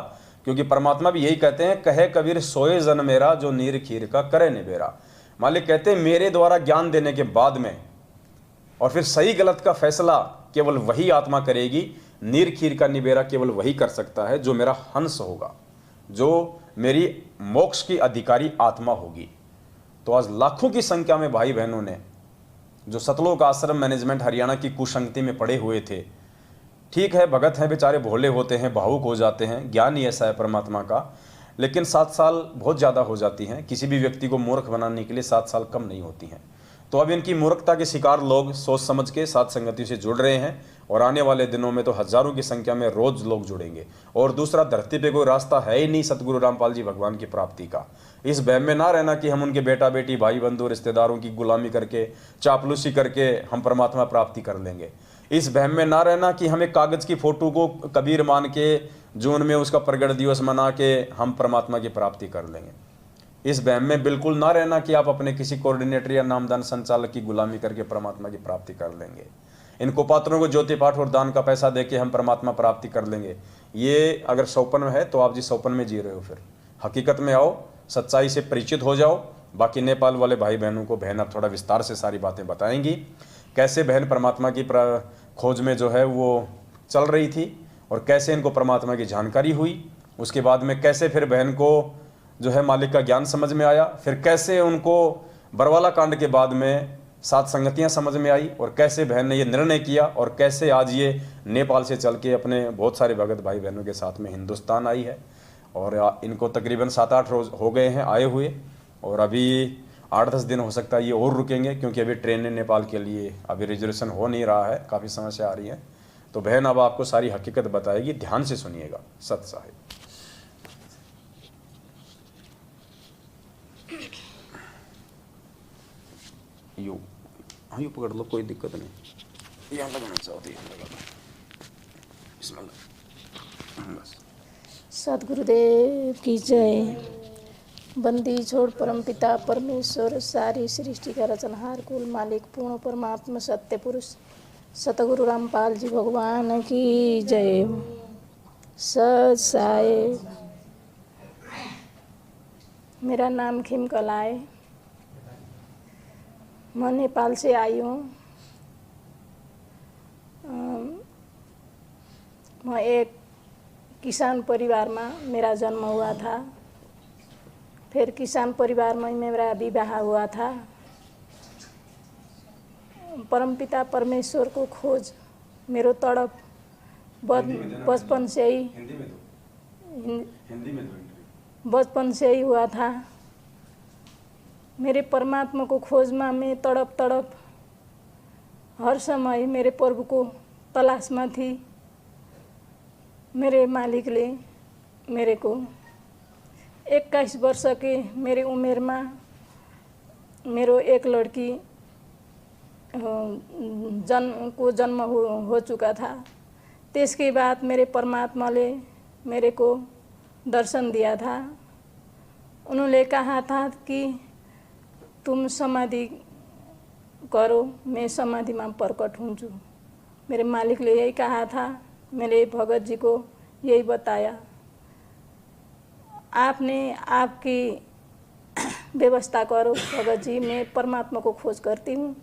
क्योंकि परमात्मा भी यही कहते हैं, कहे कबीर सोए जन मेरा, जो नीर खीर का करे निबेरा। मालिक कहते हैं मेरे द्वारा ज्ञान देने के बाद में और फिर सही गलत का फैसला केवल वही आत्मा करेगी। नीर खीर का निबेरा केवल वही कर सकता है जो मेरा हंस होगा, जो मेरी मोक्ष की अधिकारी आत्मा होगी। तो आज लाखों की संख्या में भाई बहनों ने जो सतलोक आश्रम मैनेजमेंट हरियाणा की कुसंगति में पड़े हुए थे, ठीक है भगत हैं बेचारे, भोले होते हैं, भावुक हो जाते हैं, ज्ञान ही ऐसा है परमात्मा का, लेकिन 7 साल बहुत ज़्यादा हो जाती हैं। किसी भी व्यक्ति को मूर्ख बनाने के लिए 7 साल कम नहीं होती हैं। तो अब इनकी मूर्खता के शिकार लोग सोच समझ के साथ संगति से जुड़ रहे हैं और आने वाले दिनों में तो हजारों की संख्या में रोज लोग जुड़ेंगे। और दूसरा, धरती पे कोई रास्ता है ही नहीं सतगुरु रामपाल जी भगवान की प्राप्ति का। इस बहम में ना रहना कि हम उनके बेटा बेटी, भाई बंधु, रिश्तेदारों की गुलामी करके, चापलूसी करके हम परमात्मा प्राप्ति कर लेंगे। इस बहम में ना रहना कि हम एक कागज की फोटो को कबीर मान के जून में उसका प्रगट दिवस मना के हम परमात्मा की प्राप्ति कर लेंगे। इस बहम में बिल्कुल ना रहना कि आप अपने किसी कोऑर्डिनेटर या नामदान संचालक की गुलामी करके परमात्मा की प्राप्ति कर लेंगे। इन कुपात्रों को ज्योति पाठ और दान का पैसा देके हम परमात्मा प्राप्ति कर लेंगे। ये अगर सौपन में है तो आप जी सौपन में जी रहे हो। फिर हकीकत में आओ, सच्चाई से परिचित हो जाओ। बाकी नेपाल वाले भाई बहनों को बहन अब थोड़ा विस्तार से सारी बातें बताएंगी, कैसे बहन परमात्मा की खोज में जो है वो चल रही थी और कैसे इनको परमात्मा की जानकारी हुई। उसके बाद में कैसे फिर बहन को जो है मालिक का ज्ञान समझ में आया, फिर कैसे उनको बरवाला कांड के बाद में 7 संगतियां समझ में आई और कैसे बहन ने ये निर्णय किया और कैसे आज ये नेपाल से चल के अपने बहुत सारे भगत भाई बहनों के साथ में हिंदुस्तान आई है। और इनको तकरीबन 7-8 रोज हो गए हैं आए हुए और अभी 8-10 दिन हो सकता है ये और रुकेंगे, क्योंकि अभी ट्रेन नेपाल के लिए अभी रिजर्वेशन हो नहीं रहा है, काफ़ी समस्या आ रही है। तो बहन अब आपको सारी हकीकत बताएगी, ध्यान से सुनिएगा। सत साहिब यू, हाँ यू पकड़ लो, कोई दिक्कत नहीं। यहाँ लगाना चाहो तो यहाँ लगा लो। बिस्मिल्लाह। सद्गुरुदेव की जय। बंदी छोड़ परमपिता परमेश्वर सारी सृष्टि का रचनहार कुल मालिक पूर्ण परमात्मा सत्य पुरुष सतगुरु रामपाल जी भगवान की जय। सत साहेब। मेरा नाम खिमकला है। मैं नेपाल से आई हूँ। मैं एक किसान परिवार में मेरा जन्म हुआ था। फिर किसान परिवार में मेरा विवाह हुआ था। परमपिता परमेश्वर को खोज मेरो तड़प बचपन से ही बचपन से ही हुआ था। मेरे परमात्मा को खोज में मैं तड़प हर समय मेरे प्रभु को तलाश में थी। मेरे मालिक ने मेरे को 21 वर्ष के मेरे उम्र में मेरो एक लड़की जन्म हो चुका था। इसके बाद मेरे परमात्मा ने मेरे को दर्शन दिया था। उन्होंने कहा था कि तुम समाधि करो, मैं समाधि में प्रकट हूँ। मेरे मालिक ने यही कहा था। मेरे भगत जी को यही बताया। आपने आपकी व्यवस्था करो भगत जी, मैं परमात्मा को खोज करती हूँ,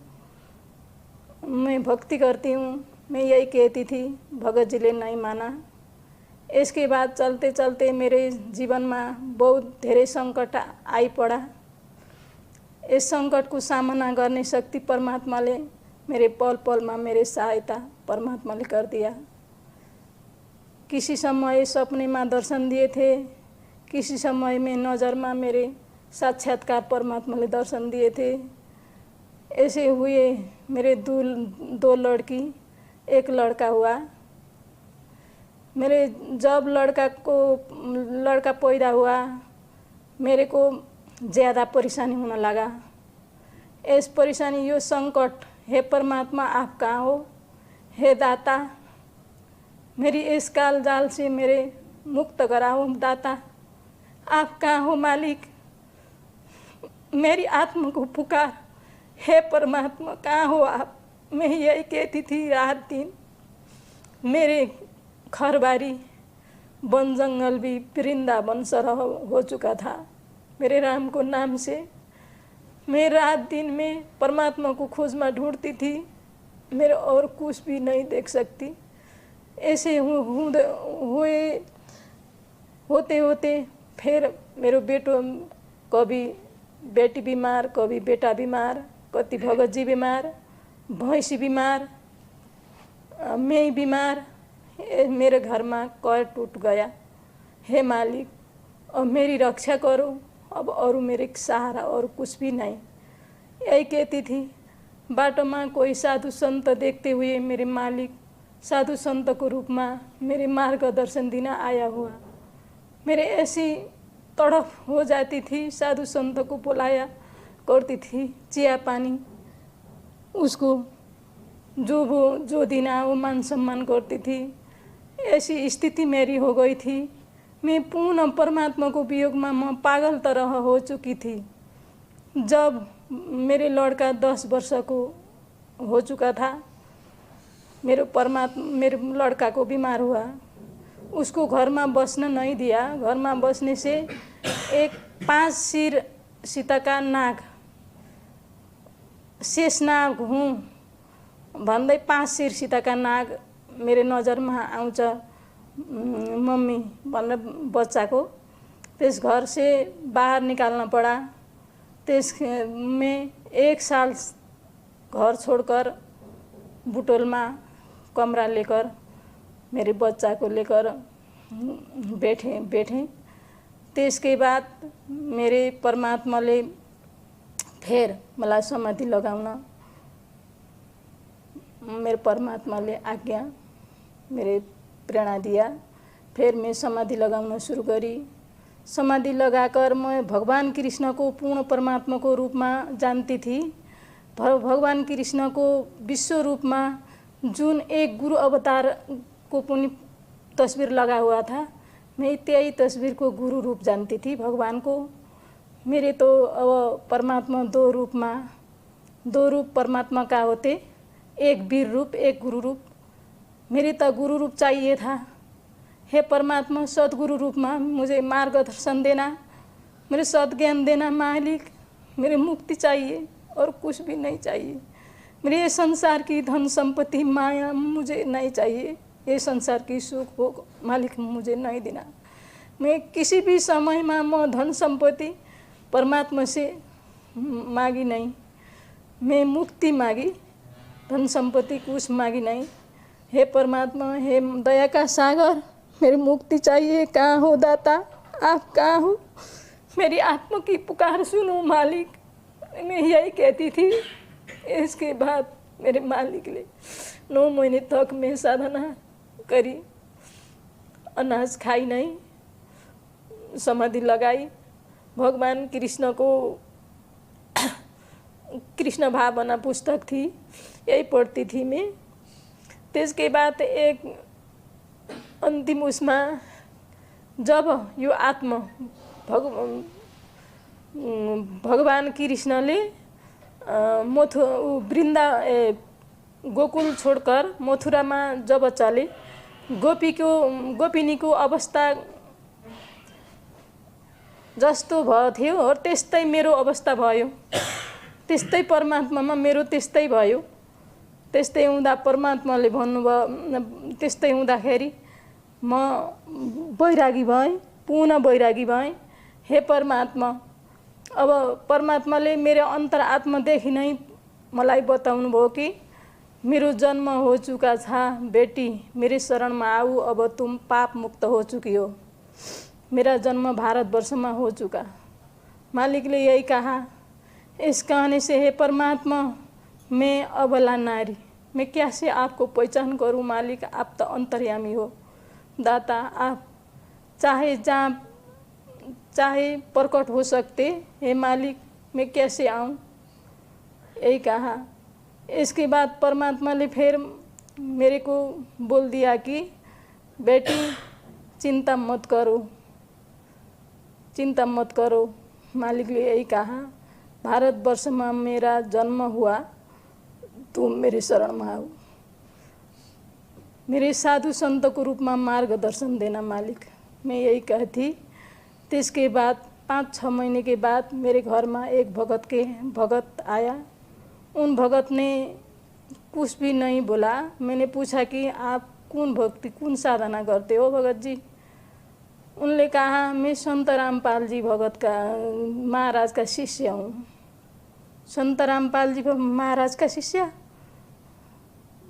मैं भक्ति करती हूँ। मैं यही कहती थी, भगत जी ने नहीं माना। इसके बाद चलते चलते मेरे जीवन में बहुत धेरै संकट आई पड़ा। इस संकट को सामना करने शक्ति परमात्मा ने मेरे पल पल में मेरे सहायता परमात्मा ने कर दिया। किसी समय सपने में दर्शन दिए थे, किसी समय में नज़र में मेरे साक्षात्कार परमात्मा ने दर्शन दिए थे। ऐसे हुए मेरे दो लड़की एक लड़का हुआ। मेरे जब लड़का पैदा हुआ मेरे को ज़्यादा परेशानी होने लगा। इस परेशानी यो संकट, हे परमात्मा आप कहाँ हो, हे दाता मेरी इस काल जाल से मेरे मुक्त कराओ दाता। आप कहाँ हो मालिक, मेरी आत्मा को पुकार, हे परमात्मा कहाँ हो आप। मैं यही कहती थी रात दिन। मेरे घरबारी वन जंगल भी वृंदावन सरह हो चुका था मेरे राम को नाम से। मैं रात दिन में परमात्मा को खोज में ढूंढती थी, मेरे और कुछ भी नहीं देख सकती। ऐसे होते होते फिर मेरे बेटो, कभी बेटी बीमार, कभी बेटा बीमार, कति भगत जी बीमार, भैंसी बीमार, मैं बीमार। मेरे घर में कर टूट गया। हे मालिक अब मेरी रक्षा करो, अब और मेरे सहारा और कुछ भी नहीं। यही कहती थी। बाटो में कोई साधु संत देखते हुए मेरे मालिक साधु संत को रूप में मेरे मार्गदर्शन देना आया हुआ। मेरे ऐसी तड़प हो जाती थी, साधु संत को बुलाया करती थी, चिया पानी उसको जो देना वो मान सम्मान करती थी। ऐसी स्थिति मेरी हो गई थी। मैं पूर्ण परमात्मा को वियोग में मैं पागल तरह हो चुकी थी। जब मेरे लड़का 10 वर्ष को हो चुका था, मेरे लड़का को बीमार हुआ। उसको घर में बसने नहीं दिया। घर में बसने से एक 5 सिर सीता का नाग, शेष नाग हूँ भन्दै 5 सिर सीता का नाग मेरे नज़र में आउँछ मम्मी भनेर बच्चाको। त्यस घर से बाहर निकालना पड़ा। त्यस में 1 साल घर छोड़कर बुटोल में कमरा लेकर मेरे बच्चा को लेकर बैठे। त्यसके बाद मेरे परमात्मा ने फिर मलाई समाधि लगाउन मेरे परमात्मा ने आज्ञा मेरे प्रेरणा दिया। फिर मैं समाधि लगाउन शुरू करी। समाधि लगाकर मैं भगवान कृष्ण को पूर्ण परमात्मा को रूप में जानती थी। भगवान कृष्ण को विश्व रूप में जुन एक गुरु अवतार को पनि तस्वीर लगा हुआ था। मैं त्यही तस्वीर को गुरु रूप जानती थी भगवान को। मेरे तो अब परमात्मा दो रूप परमात्मा का होते, एक वीर रूप एक गुरु रूप। मेरे तो गुरु रूप चाहिए था। हे परमात्मा, सदगुरु रूप में मुझे मार्गदर्शन देना, मेरे सद्ज्ञान देना मालिक। मेरे मुक्ति चाहिए और कुछ भी नहीं चाहिए। मेरे ये संसार की धन संपत्ति माया मुझे नहीं चाहिए। ये संसार की सुख भोग मालिक मुझे नहीं देना। मैं किसी भी समय में म धन संपत्ति परमात्मा से मांगी नहीं। मैं मुक्ति मांगी, धन संपत्ति कुछ मांगी नहीं। हे परमात्मा, हे दया का सागर, मेरी मुक्ति चाहिए। कहाँ हो दाता, आप कहाँ हो? मेरी आत्मा की पुकार सुनो मालिक। मैं यही कहती थी। इसके बाद मेरे मालिक ने 9 महीने तक मैं साधना करी, अनाज खाई नहीं, समाधि लगाई। भगवान कृष्ण को कृष्ण भावना पुस्तक थी, यही पढ़ती थी मैं। त्यसके बाद एक अंतिम उसमें जब यो आत्मा भगवान कृष्णले गोकुल छोड़कर मथुरा में जब चले, गोपिनी को अवस्था जस्तो भयो और त्यस्तै मेरो अवस्था भयो। त्यस्तै परमात्मामा मेरो त्यस्तै भयो। त्यस्तै हुँदा परमात्माले भन्नुभयो, त्यस्तै हुँदाखेरि म बैरागी भएँ, पुनः बैरागी भएँ। हे परमात्मा, अब परमात्माले मेरो अन्तरात्मादेखि नै मलाई बताउनु भयो कि मेरो जन्म हो चुका छ बेटी, मेरे शरण में आऊ, अब तुम पाप मुक्त हो चुकी हो। मेरा जन्म भारतवर्ष में हो चुका। मालिक ने यही कहा। इस कहने से हे परमात्मा, मैं अबला नारी, मैं कैसे आपको पहचान करूं मालिक? आप तो अंतर्यामी हो दाता। आप चाहे प्रकट हो सकते। हे मालिक, मैं कैसे आऊं? यही कहा। इसके बाद परमात्मा ने फिर मेरे को बोल दिया कि बेटी चिंता मत करो, चिंता मत करो। मालिक ने यही कहा, भारतवर्ष में मेरा जन्म हुआ, तुम मेरे शरण में आओ। मेरे साधु संत को रूप में मार्गदर्शन देना मालिक। मैं यही कहती। इसके बाद 5-6 महीने के बाद मेरे घर में एक भगत आया। उन भगत ने कुछ भी नहीं बोला। मैंने पूछा कि आप कौन भक्ति, कौन साधना करते हो भगत जी? उनने कहा, मैं संत रामपाल जी भगत का महाराज का शिष्य हूँ। संत रामपाल जी महाराज का शिष्य?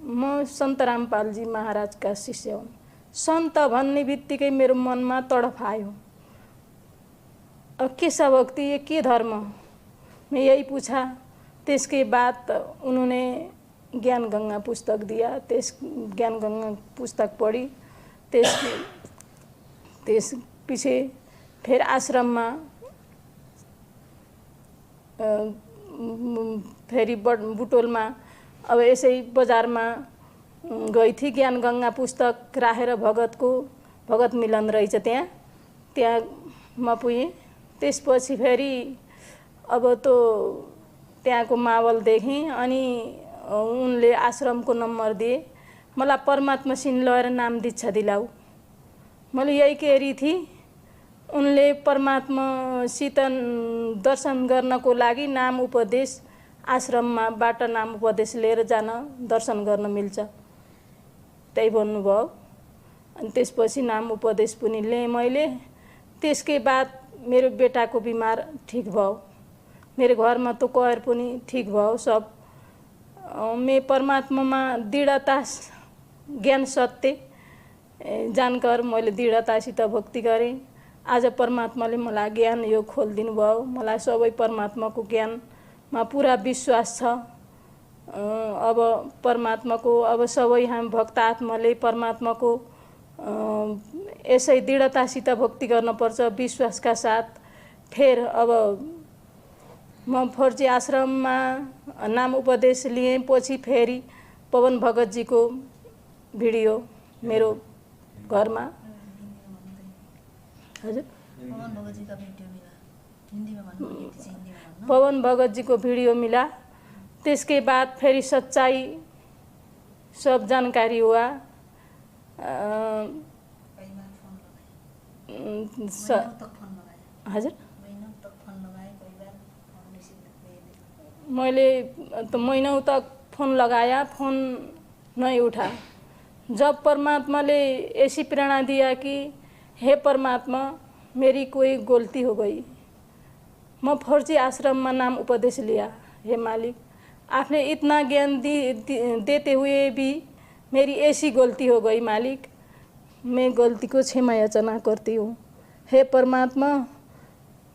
म संत रामपाल जी महाराज का शिष्य हूँ। संत भन्ने बित्तिकै मेरो मनमा तडफ आयो। अब के छ भक्ति, ये के धर्म? मैं यही पूछा। त्यसके बाद उन्होंने ज्ञान गंगा पुस्तक दिया। ज्ञान गंगा पुस्तक पढ़ी। त्यस पीछे फिर आश्रम में फेरि बुटोल में अब ऐसे ही बाजार में गई थी। ज्ञान गंगा पुस्तक राखेर भगत मिलन रहेछ त्यहाँ म पुगेँ। त्यसपछि फेरि अब तो त्यहाँको माहौल देखेँ अनि उनले आश्रमको नम्बर दिए। मलाई परमात्मासिन लगेर नाम दीक्षा दिलाऊ। मैले यही केरी थी। उनले परमात्मासित दर्शन गर्नको लागि नाम उपदेश आश्रममा बाट नाम उपदेश लिएर जान दर्शन गर्न मिल्छ, त्यही भन्नुभयो। अनि त्यसपछि नाम उपदेश पनि लिएँ मैले। त्यसकै बाद मेरो बेटाको बिमार ठीक भयो। मेरो घरमा तो कहर पनि ठीक भयो सब। मैं परमात्मामा दृढ़ता ज्ञान सत्य जानकर मैले दृढ़तासित भक्ति गरेँ। आज परमात्माले मलाई ज्ञान यो खोलिदिनु भयो। मलाई सबै परमात्माको ज्ञानमा पुरा विश्वास छ। अब परमात्माको अब सबै हामी भक्त आत्माले परमात्माको यसै दृढ़तासित भक्ति गर्नुपर्छ विश्वासका साथ। फिर अब म फर्जी आश्रममा नाम उपदेश लिएँ। पछि फेरि पवन भगत जी को भिडियो मेरो घरमा। हजुर पवन भगत जी का वीडियो मिला, हिंदी में मालूम नहीं थी, हिंदी में मालूम। पवन भगत जी को वीडियो मिला। त्यसके बाद फेरि सच्चाई सब जानकारी हुआ। कई बार फोन लगाए, महीनों तक फोन लगाए, हजुर महीनों तक फोन लगाए, कई बार फोन रिसीव नहीं किए। मैले तो महीनों तक फोन लगाया, फोन नहीं उठा। जब परमात्मा ने ऐसी प्रेरणा दिया कि हे परमात्मा, मेरी कोई गलती हो गई, मैं फर्जी आश्रम में नाम उपदेश लिया। हे मालिक, आपने इतना ज्ञान देते हुए भी मेरी ऐसी गलती हो गई मालिक, मैं गलती को क्षमा याचना करती हूँ। हे परमात्मा,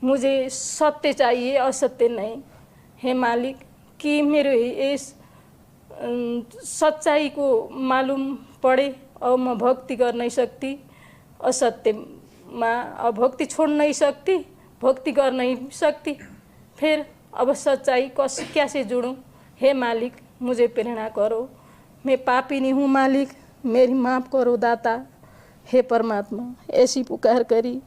मुझे सत्य चाहिए, असत्य नहीं। हे मालिक, कि मेरो इस सच्चाई को मालूम पड़े और मैं भक्ति कर नहीं सकती, असत्य में भक्ति छोड़ नहीं सकती, भक्ति कर नहीं सकती, फिर अब सच्चाई कैसे जुड़ूं। हे मालिक, मुझे प्रेरणा करो, मैं पापी नहीं हूँ मालिक, मेरी माफ़ करो दाता। हे परमात्मा, ऐसी पुकार करी।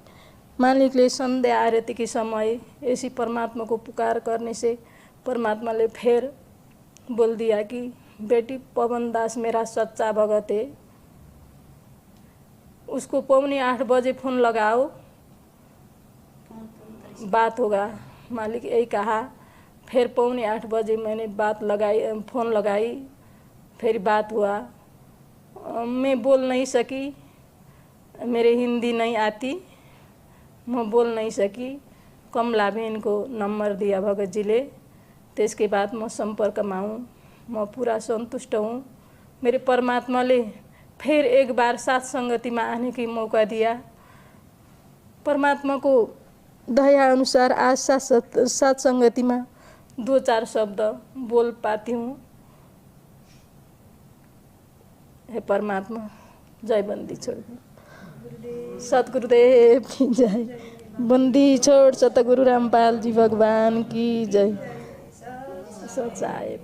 मालिक ले संध्या आरती के समय ऐसी परमात्मा को पुकार करने से परमात्मा ने फिर बोल दिया कि बेटी पवन दास मेरा सच्चा भगत है, उसको 7:45 बजे फोन लगाओ, बात होगा। मालिक यही कहा। फिर 7:45 बजे मैंने बात लगाई, फ़ोन लगाई, फिर बात हुआ। मैं बोल नहीं सकी, मेरे हिंदी नहीं आती, मैं बोल नहीं सकी। कमला बहन को नंबर दिया भगत जी ले। तो इसके बाद मैं संपर्क में हूँ, मैं पूरा संतुष्ट हूँ। मेरे परमात्मा ने फिर एक बार साथ संगति में आने की मौका दिया। परमात्मा को दया अनुसार आज साथ संगति में 2-4 शब्द बोल पाती हूँ। हे परमात्मा, जय बंदी छोड़ सतगुरुदेव की जय। बंदी छोड़ सतगुरु रामपाल जी भगवान की जय। सच्चाई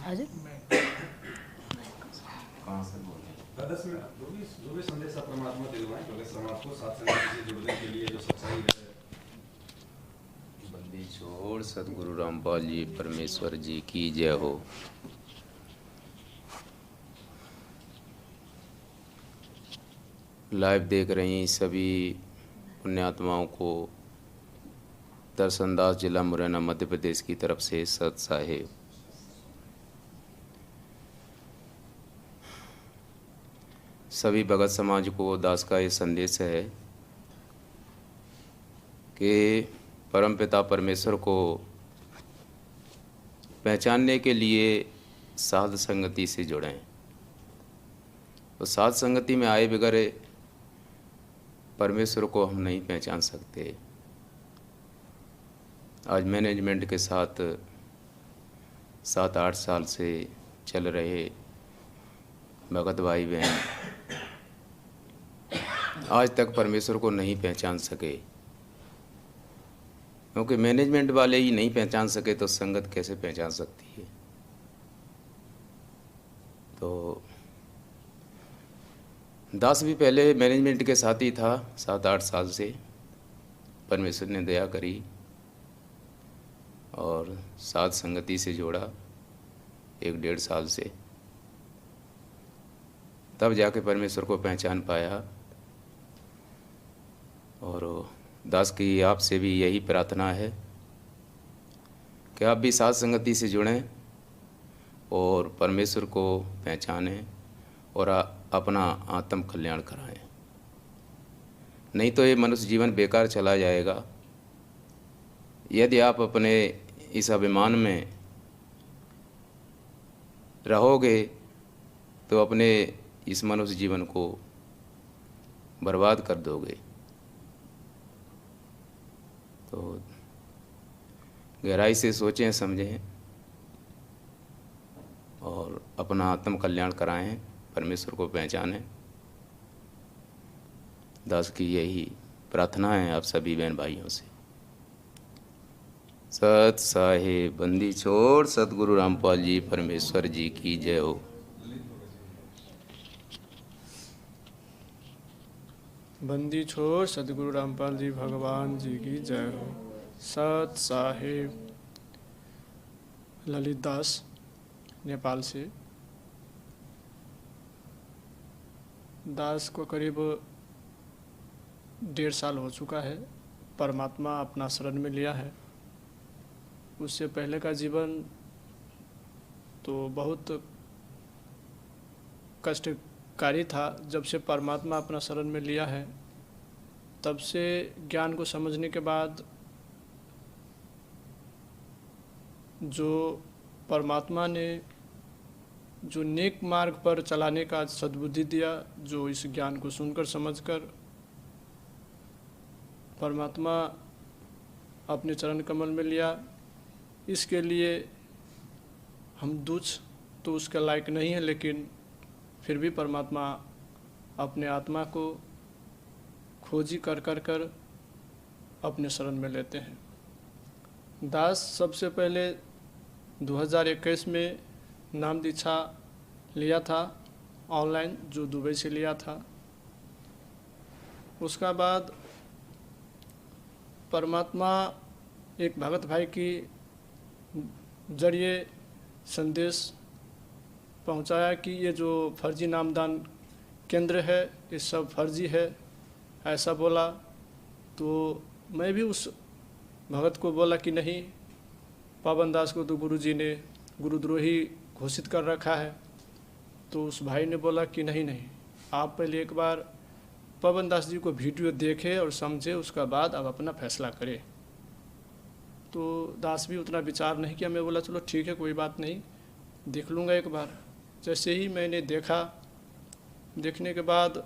हजुर कहाँ से बोल रहे हैं? 10 मिनट जो भी संदेश आप परमात्मा दिलवाएं, भगत समाज को साथ संगति से जुड़ने के लिए जो सच्चाई है। बंदी छोड़ सतगुरु रामपाल जी परमेश्वर जी की जय हो। लाइव देख रही सभी पुण्यात्माओं को दर्शनदास जिला मुरैना मध्य प्रदेश की तरफ से सत साहेब। सभी भगत समाज को दास का ये संदेश है कि परमपिता परमेश्वर को पहचानने के लिए साध संगति से जुड़ें। तो साध संगति में आए बगैर परमेश्वर को हम नहीं पहचान सकते। आज मैनेजमेंट के साथ 7-8 साल से चल रहे भगत भाई बहन आज तक परमेश्वर को नहीं पहचान सके, क्योंकि मैनेजमेंट वाले ही नहीं पहचान सके तो संगत कैसे पहचान सकती है। तो दास भी पहले मैनेजमेंट के साथ ही था 7-8 साल से। परमेश्वर ने दया करी और साध संगति से जोड़ा 1-1.5 साल से, तब जाके परमेश्वर को पहचान पाया। और दास की आपसे भी यही प्रार्थना है कि आप भी साध संगति से जुड़ें और परमेश्वर को पहचानें और अपना आत्म कल्याण कराएं। नहीं तो ये मनुष्य जीवन बेकार चला जाएगा यदि आप अपने इस अभिमान में रहोगे तो अपने इस मनुष्य जीवन को बर्बाद कर दोगे। तो गहराई से सोचें समझें और अपना आत्म कल्याण कराएं, परमेश्वर को पहचानें। दास की यही प्रार्थना है आप सभी बहन भाइयों से। सत साहेब बंदी छोड़ सतगुरु रामपाल जी परमेश्वर जी की जय हो। बंदी छोड़ सदगुरु रामपाल जी भगवान जी की जय हो। सत साहेब ललित दास नेपाल से। दास को करीब 1.5 साल हो चुका है। परमात्मा अपना शरण में लिया है। उससे पहले का जीवन तो बहुत कष्टकारी था। जब से परमात्मा अपना शरण में लिया है तब से ज्ञान को समझने के बाद जो परमात्मा ने जो नेक मार्ग पर चलाने का सद्बुद्धि दिया, जो इस ज्ञान को सुनकर समझकर परमात्मा अपने चरण कमल में लिया, इसके लिए हम तुच्छ तो उसका लायक नहीं है, लेकिन फिर भी परमात्मा अपने आत्मा को खोजी कर कर कर अपने शरण में लेते हैं। दास सबसे पहले 2021 में नाम दीक्षा लिया था ऑनलाइन, जो दुबई से लिया था। उसका बाद परमात्मा एक भगत भाई की जरिए संदेश पहुंचाया कि ये जो फर्जी नामदान केंद्र है ये सब फर्जी है, ऐसा बोला। तो मैं भी उस भगत को बोला कि नहीं, पावन दास को तो गुरुजी ने गुरुद्रोही घोषित कर रखा है। तो उस भाई ने बोला कि नहीं नहीं, आप पहले एक बार पवन दास जी को वीडियो देखे और समझे, उसका बाद आप अपना फैसला करें। तो दास भी उतना विचार नहीं किया। मैं बोला चलो ठीक है, कोई बात नहीं, देख लूँगा एक बार। जैसे ही मैंने देखा, देखने के बाद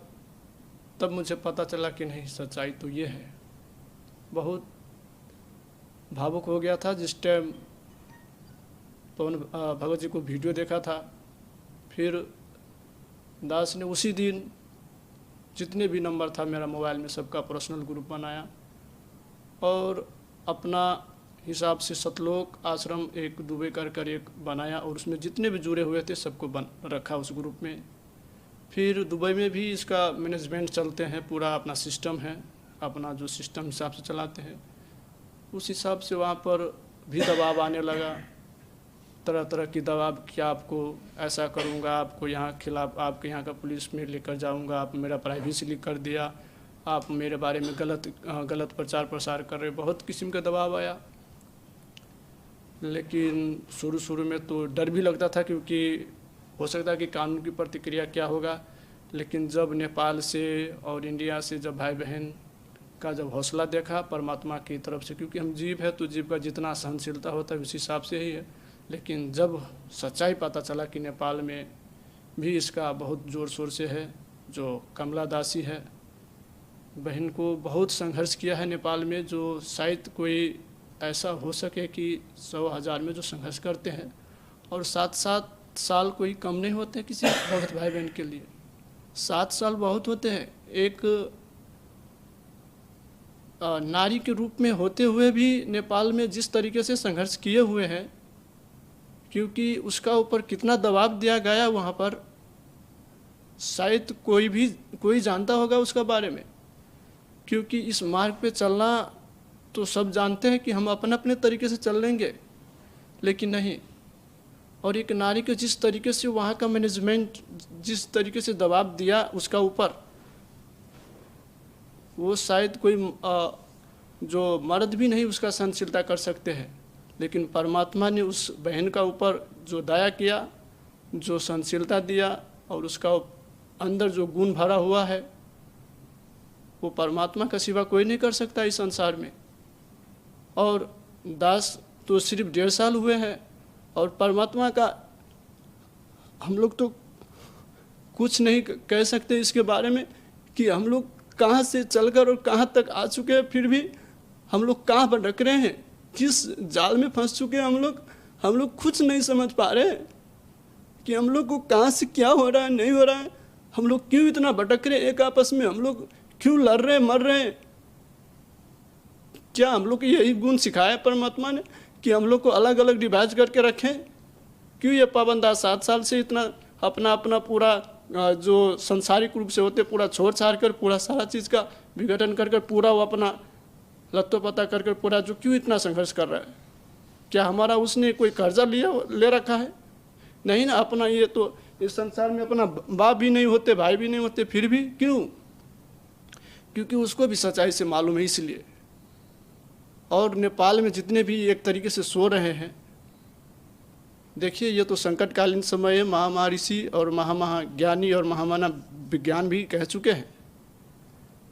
तब मुझे पता चला कि नहीं, सच्चाई तो ये है। बहुत भावुक हो गया था जिस टाइम पवन भगत जी को वीडियो देखा था। फिर दास ने उसी दिन जितने भी नंबर था मेरा मोबाइल में सबका पर्सनल ग्रुप बनाया और अपना हिसाब से सतलोक आश्रम एक दुबई कर एक बनाया और उसमें जितने भी जुड़े हुए थे सबको रखा उस ग्रुप में। फिर दुबई में भी इसका मैनेजमेंट चलते हैं, पूरा अपना सिस्टम है, अपना जो सिस्टम हिसाब से चलाते हैं, उस हिसाब से वहाँ पर भी दबाव आने लगा, तरह तरह की दबाव कि आपको ऐसा करूँगा, आपको यहाँ खिलाफ, आपके यहाँ का पुलिस में लेकर जाऊँगा, आप मेरा प्राइवेसी लीक कर दिया, आप मेरे बारे में गलत प्रचार प्रसार कर रहे। बहुत किस्म का दबाव आया। लेकिन शुरू में तो डर भी लगता था, क्योंकि हो सकता है कि कानून की प्रतिक्रिया क्या होगा। लेकिन जब नेपाल से और इंडिया से जब भाई बहन का जब हौसला देखा परमात्मा की तरफ से, क्योंकि हम जीव है तो जीव का जितना सहनशीलता होता है उस हिसाब से ही है। लेकिन जब सच्चाई पता चला कि नेपाल में भी इसका बहुत ज़ोर शोर से है, जो कमला दासी है, बहन को बहुत संघर्ष किया है नेपाल में, जो शायद कोई ऐसा हो सके कि 100,000 में जो संघर्ष करते हैं, और 7 साल कोई कम नहीं होते किसी भगत भाई बहन के लिए। 7 साल बहुत होते हैं। एक नारी के रूप में होते हुए भी नेपाल में जिस तरीके से संघर्ष किए हुए हैं, क्योंकि उसका ऊपर कितना दबाव दिया गया वहाँ पर, शायद कोई जानता होगा उसका बारे में। क्योंकि इस मार्ग पे चलना तो सब जानते हैं कि हम अपने तरीके से चल लेंगे, लेकिन नहीं। और एक नारी को जिस तरीके से वहाँ का मैनेजमेंट जिस तरीके से दबाव दिया उसका ऊपर, वो शायद कोई जो मर्द भी नहीं उसका सहनशीलता कर सकते हैं। लेकिन परमात्मा ने उस बहन का ऊपर जो दया किया, जो सहनशीलता दिया, और उसका अंदर जो गुण भरा हुआ है, वो परमात्मा का सिवा कोई नहीं कर सकता इस संसार में। और दास तो सिर्फ 1.5 साल हुए हैं, और परमात्मा का हम लोग तो कुछ नहीं कह सकते इसके बारे में कि हम लोग कहाँ से चलकर और कहाँ तक आ चुके हैं, फिर भी हम लोग कहाँ भटक रहे हैं, किस जाल में फंस चुके हैं हम लोग कुछ नहीं समझ पा रहे हैं कि हम लोग को कहाँ से क्या हो रहा है, नहीं हो रहा है। हम लोग क्यों इतना भटक रहे हैं, एक आपस में हम लोग क्यों लड़ रहे हैं, मर रहे हैं, क्या हम लोग को यही गुण सिखाया परमात्मा ने कि हम लोग को अलग अलग डिवाइड करके रखें? क्यों ये पाबंदास 7 साल से इतना अपना अपना पूरा जो संसारिक रूप से होते पूरा छोड़ छाड़ कर पूरा सारा चीज़ का विघटन कर कर पूरा वो अपना लत्तो पता कर कर पूरा जो क्यों इतना संघर्ष कर रहा है? क्या हमारा उसने कोई कर्जा ले रखा है? नहीं ना। अपना ये तो इस संसार में अपना बाप भी नहीं होते, भाई भी नहीं होते, फिर भी क्यों? क्योंकि उसको भी सच्चाई से मालूम है इसलिए। और नेपाल में जितने भी एक तरीके से सो रहे हैं, देखिए ये तो संकटकालीन समय है। महामहर्षि और महाज्ञानी और महामाना विज्ञान भी कह चुके हैं,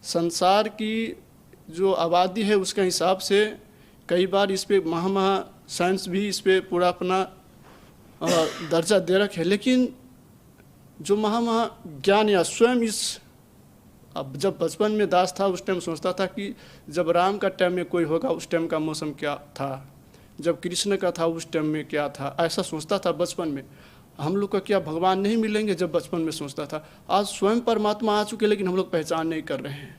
संसार की जो आबादी है उसके हिसाब से कई बार इस पे साइंस भी इस पे पूरा अपना दर्जा दे रखे, लेकिन जो ज्ञान या स्वयं इस अब जब बचपन में दास था उस टाइम सोचता था कि जब राम का टाइम में कोई होगा उस टाइम का मौसम क्या था, जब कृष्ण का था उस टाइम में क्या था, ऐसा सोचता था बचपन में। हम लोग का क्या भगवान नहीं मिलेंगे? जब बचपन में सोचता था। आज स्वयं परमात्मा आ चुके, लेकिन हम लोग पहचान नहीं कर रहे हैं,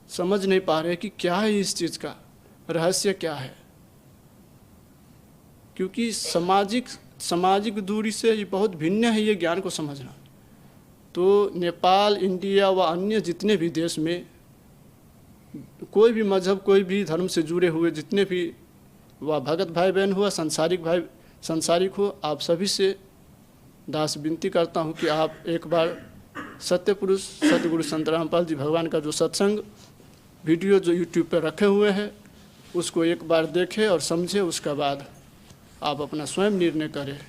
समझ नहीं पा रहे कि क्या है इस चीज़ का रहस्य क्या है। क्योंकि सामाजिक दूरी से ये बहुत भिन्न है ये ज्ञान को समझना। तो नेपाल, इंडिया व अन्य जितने भी देश में कोई भी मजहब, कोई भी धर्म से जुड़े हुए जितने भी वह भगत भाई बहन हुआ, संसारिक हो, आप सभी से दास विनती करता हूँ कि आप एक बार सत्य पुरुष सतगुरु संत रामपाल जी भगवान का जो सत्संग वीडियो जो यूट्यूब पर रखे हुए हैं उसको एक बार देखें और समझें, उसका बाद आप अपना स्वयं निर्णय करें।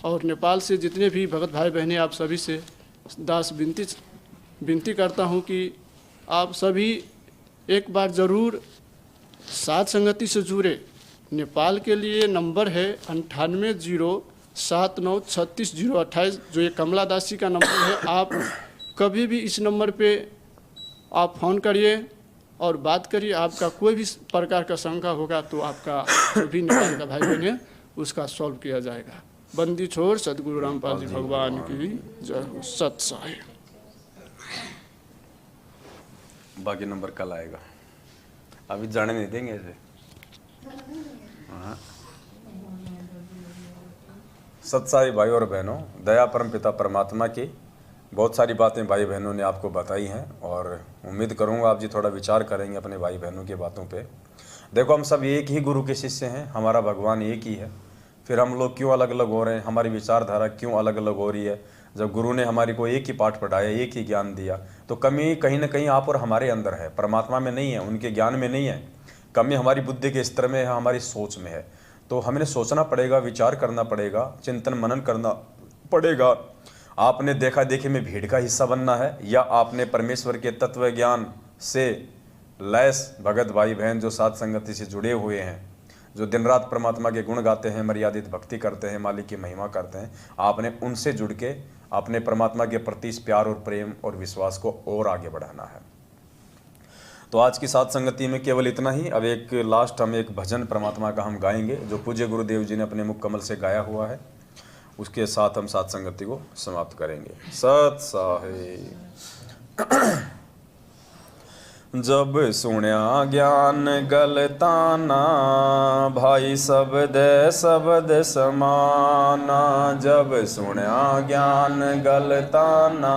और नेपाल से जितने भी भगत भाई बहनें, आप सभी से दास विनती करता हूँ कि आप सभी एक बार ज़रूर साध संगति से जुड़े। नेपाल के लिए नंबर है 9807936028, जो ये कमला दास जी का नंबर है। आप कभी भी इस नंबर पे आप फ़ोन करिए और बात करिए। आपका कोई भी प्रकार का शंका होगा तो आपका जो भी नेपाल का भाई बहन है उसका सॉल्व किया जाएगा। बंदी छोड़ सतगुरु रामपाल जी भगवान की जय हो। सत साई। बाकी नंबर कल आएगा, अभी जाने नहीं देंगे ऐसे। सत्साई भाई और बहनों, दया परम पिता परमात्मा की बहुत सारी बातें भाई बहनों ने आपको बताई हैं और उम्मीद करूंगा आप जी थोड़ा विचार करेंगे अपने भाई बहनों की बातों पे। देखो, हम सब एक ही गुरु के शिष्य हैं, हमारा भगवान एक ही है, फिर हम लोग क्यों अलग अलग हो रहे हैं, हमारी विचारधारा क्यों अलग अलग हो रही है। जब गुरु ने हमारी को एक ही पाठ पढ़ाया, एक ही ज्ञान दिया, तो कमी कहीं ना कहीं आप और हमारे अंदर है, परमात्मा में नहीं है, उनके ज्ञान में नहीं है। कमी हमारी बुद्धि के स्तर में है, हमारी सोच में है। तो हमें सोचना पड़ेगा, विचार करना पड़ेगा, चिंतन मनन करना पड़ेगा। आपने देखा देखी में भीड़ का हिस्सा बनना है, या आपने परमेश्वर के तत्व ज्ञान से लैस भगत भाई बहन जो साथ संगति से जुड़े हुए हैं, जो दिन रात परमात्मा के गुण गाते हैं, मर्यादित भक्ति करते हैं, मालिक की महिमा करते हैं, आपने उनसे जुड़ के अपने परमात्मा के प्रति इस प्यार और प्रेम और विश्वास को और आगे बढ़ाना है। तो आज की साथ संगति में केवल इतना ही। अब एक लास्ट हम एक भजन परमात्मा का हम गाएंगे जो पूज्य गुरुदेव जी ने अपने मुख कमल से गाया हुआ है, उसके साथ हम साथ संगति को समाप्त करेंगे। सत साहे। जब सुण्या ज्ञान गलताना, भाई शब्द समाना। जब सुण्या ज्ञान गलताना,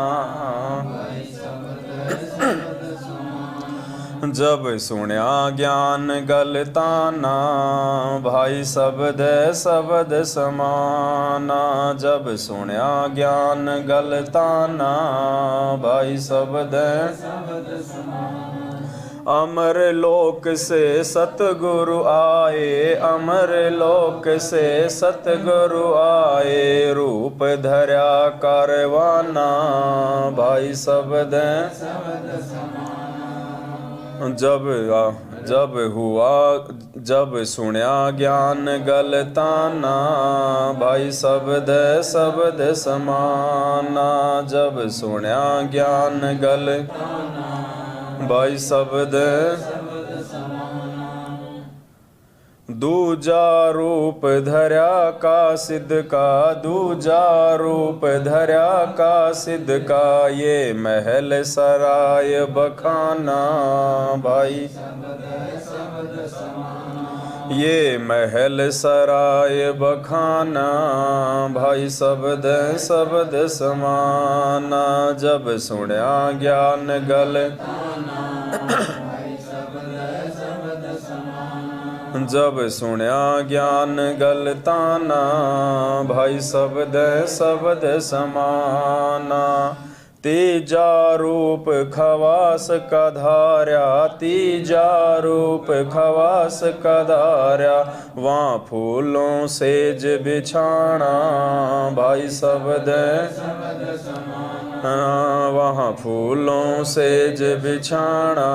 जब सुण्या ज्ञान गलताना। भाई शब्द समाना। जब सुण्या ज्ञान गलताना, भाई शब्द अमर लोक से सतगुरु आए। अमर लोक से सतगुरु आए। रूप धर्या कारवाना, भाई शब्द जब सुण्या ज्ञान गलताना। भाई शब्द समाना। जब सुण्या ज्ञान भाई शब्द दूजा रूप धर्या का सिद्ध का, दूजा रूप धर्या का सिद्ध का, ये महल सराय बखाना भाई, ये महल सराय बखाना भाई, शब्द शब्द समाना। जब सुण्या ज्ञान गल, जब सुण्या ज्ञान गलताना भाई, शब्द शब्द समाना। तीजा रूप खवास का धार्या, तीजा रूप खवास का धार्या, वहाँ फूलों सेज बिछाना भाई, शब्द वहाँ फूलों सेज बिछाना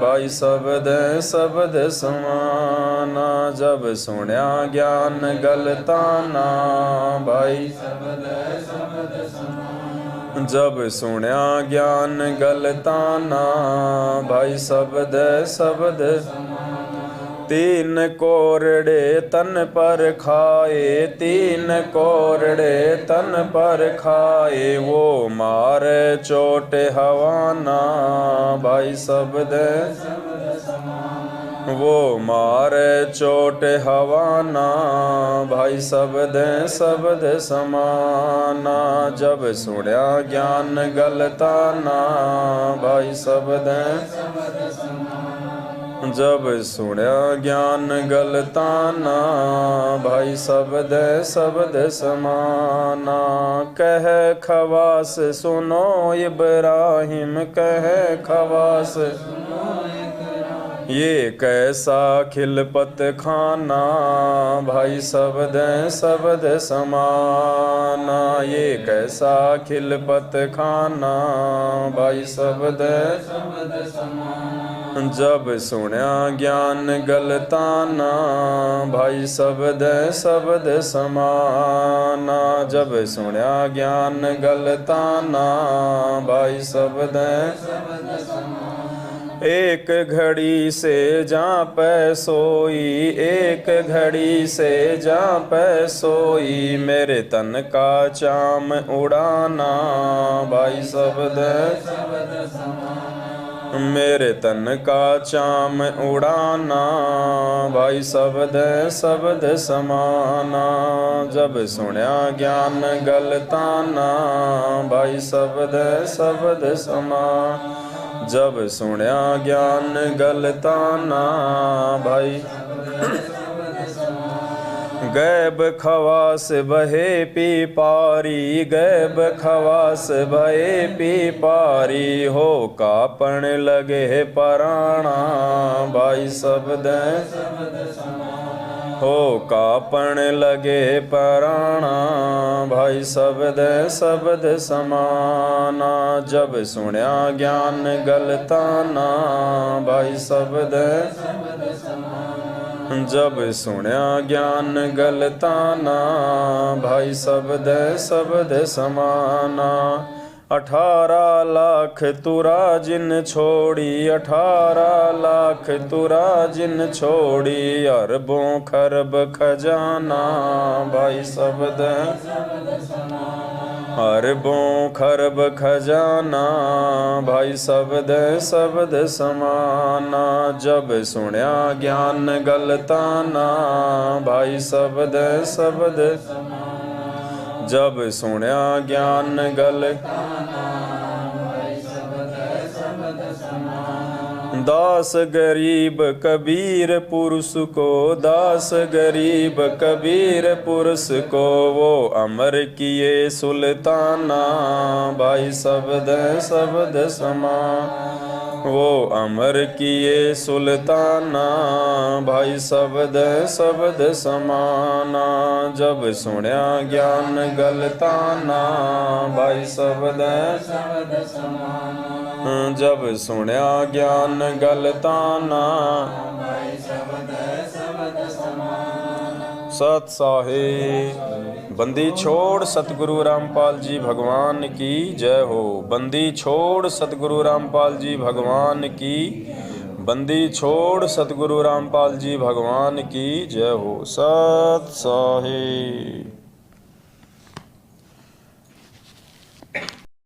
भाई, शब्द शब्द समाना। जब सुण्या ज्ञान गलताना भाई, जब सुण्या ज्ञान गलताना भाई, शब्द शब्द। तीन कोरड़े तन पर खाए, तीन कोरड़े तन पर खाए, वो मार चोट हवाना भाई, शब्द वो मार चोट हवाना भाई, शब्द शब्द समाना। जब सुण्या ज्ञान गलताना भाई, शब्द जब सुण्या ज्ञान गलताना भाई, शब्द शब्द समाना। कह खवास सुनो इब्राहिम, कह खवास ये कैसा खिलपत खाना भाई, शब्द शब्द समाना। ये कैसा खिलपत खाना भाई, शब्द जब सुण्या ज्ञान गलताना भाई, शब्द शब्द समाना। जब सुण्या ज्ञान गलताना भाई, शब्द एक घड़ी से जा पै सोई, एक घड़ी से जा पै सोई, मेरे तन का चाम उड़ाना भाई, शब्द मेरे तन का चाम उड़ाना भाई, शब्द शब्द समाना। जब सुण्या ज्ञान गलताना भाई, शब्द शब्द समाना। जब सुण्या ज्ञान गलताना भाई, गैब खवास बहे पी पारी, गैब खवास बहे पी पारी, हो कापण लगे पराणा भाई, शब्द हो कापण लगे पराणा भाई, शब्द शब्द समाना। जब सुण्या ज्ञान गलताना भाई, शब्द जब सुण्या ज्ञान गलताना भाई, शब्द शब्द समाना। 18 लाख तुरा जिन छोड़ी, 18 लाख तुरा जिन छोड़ी, अरबों खरब खजाना भाई, शब्द अरबों खरब खजाना भाई, शब्द शब्द समाना। जब सुण्या ज्ञान गलताना भाई, शब्द शब्द जब सुण्या ज्ञान गल। दास गरीब कबीर पुरुष को, दास गरीब कबीर पुरुष को, वो अमर किए सुल्ताना भाई, शब्द शब्द समा। वो अमर किए सुल्ताना भाई, शब्द शब्द समाना। जब सुण्या ज्ञान गलताना भाई, शब्द शब्द समाना। जब सुण्या ज्ञान गलताना भाई, शब्द शब्द समाना। सत साहिब। बंदी छोड़ सतगुरु रामपाल जी भगवान की जय हो। बंदी छोड़ सतगुरु रामपाल जी भगवान की। बंदी छोड़ सतगुरु रामपाल जी भगवान की जय हो। सत साहिब।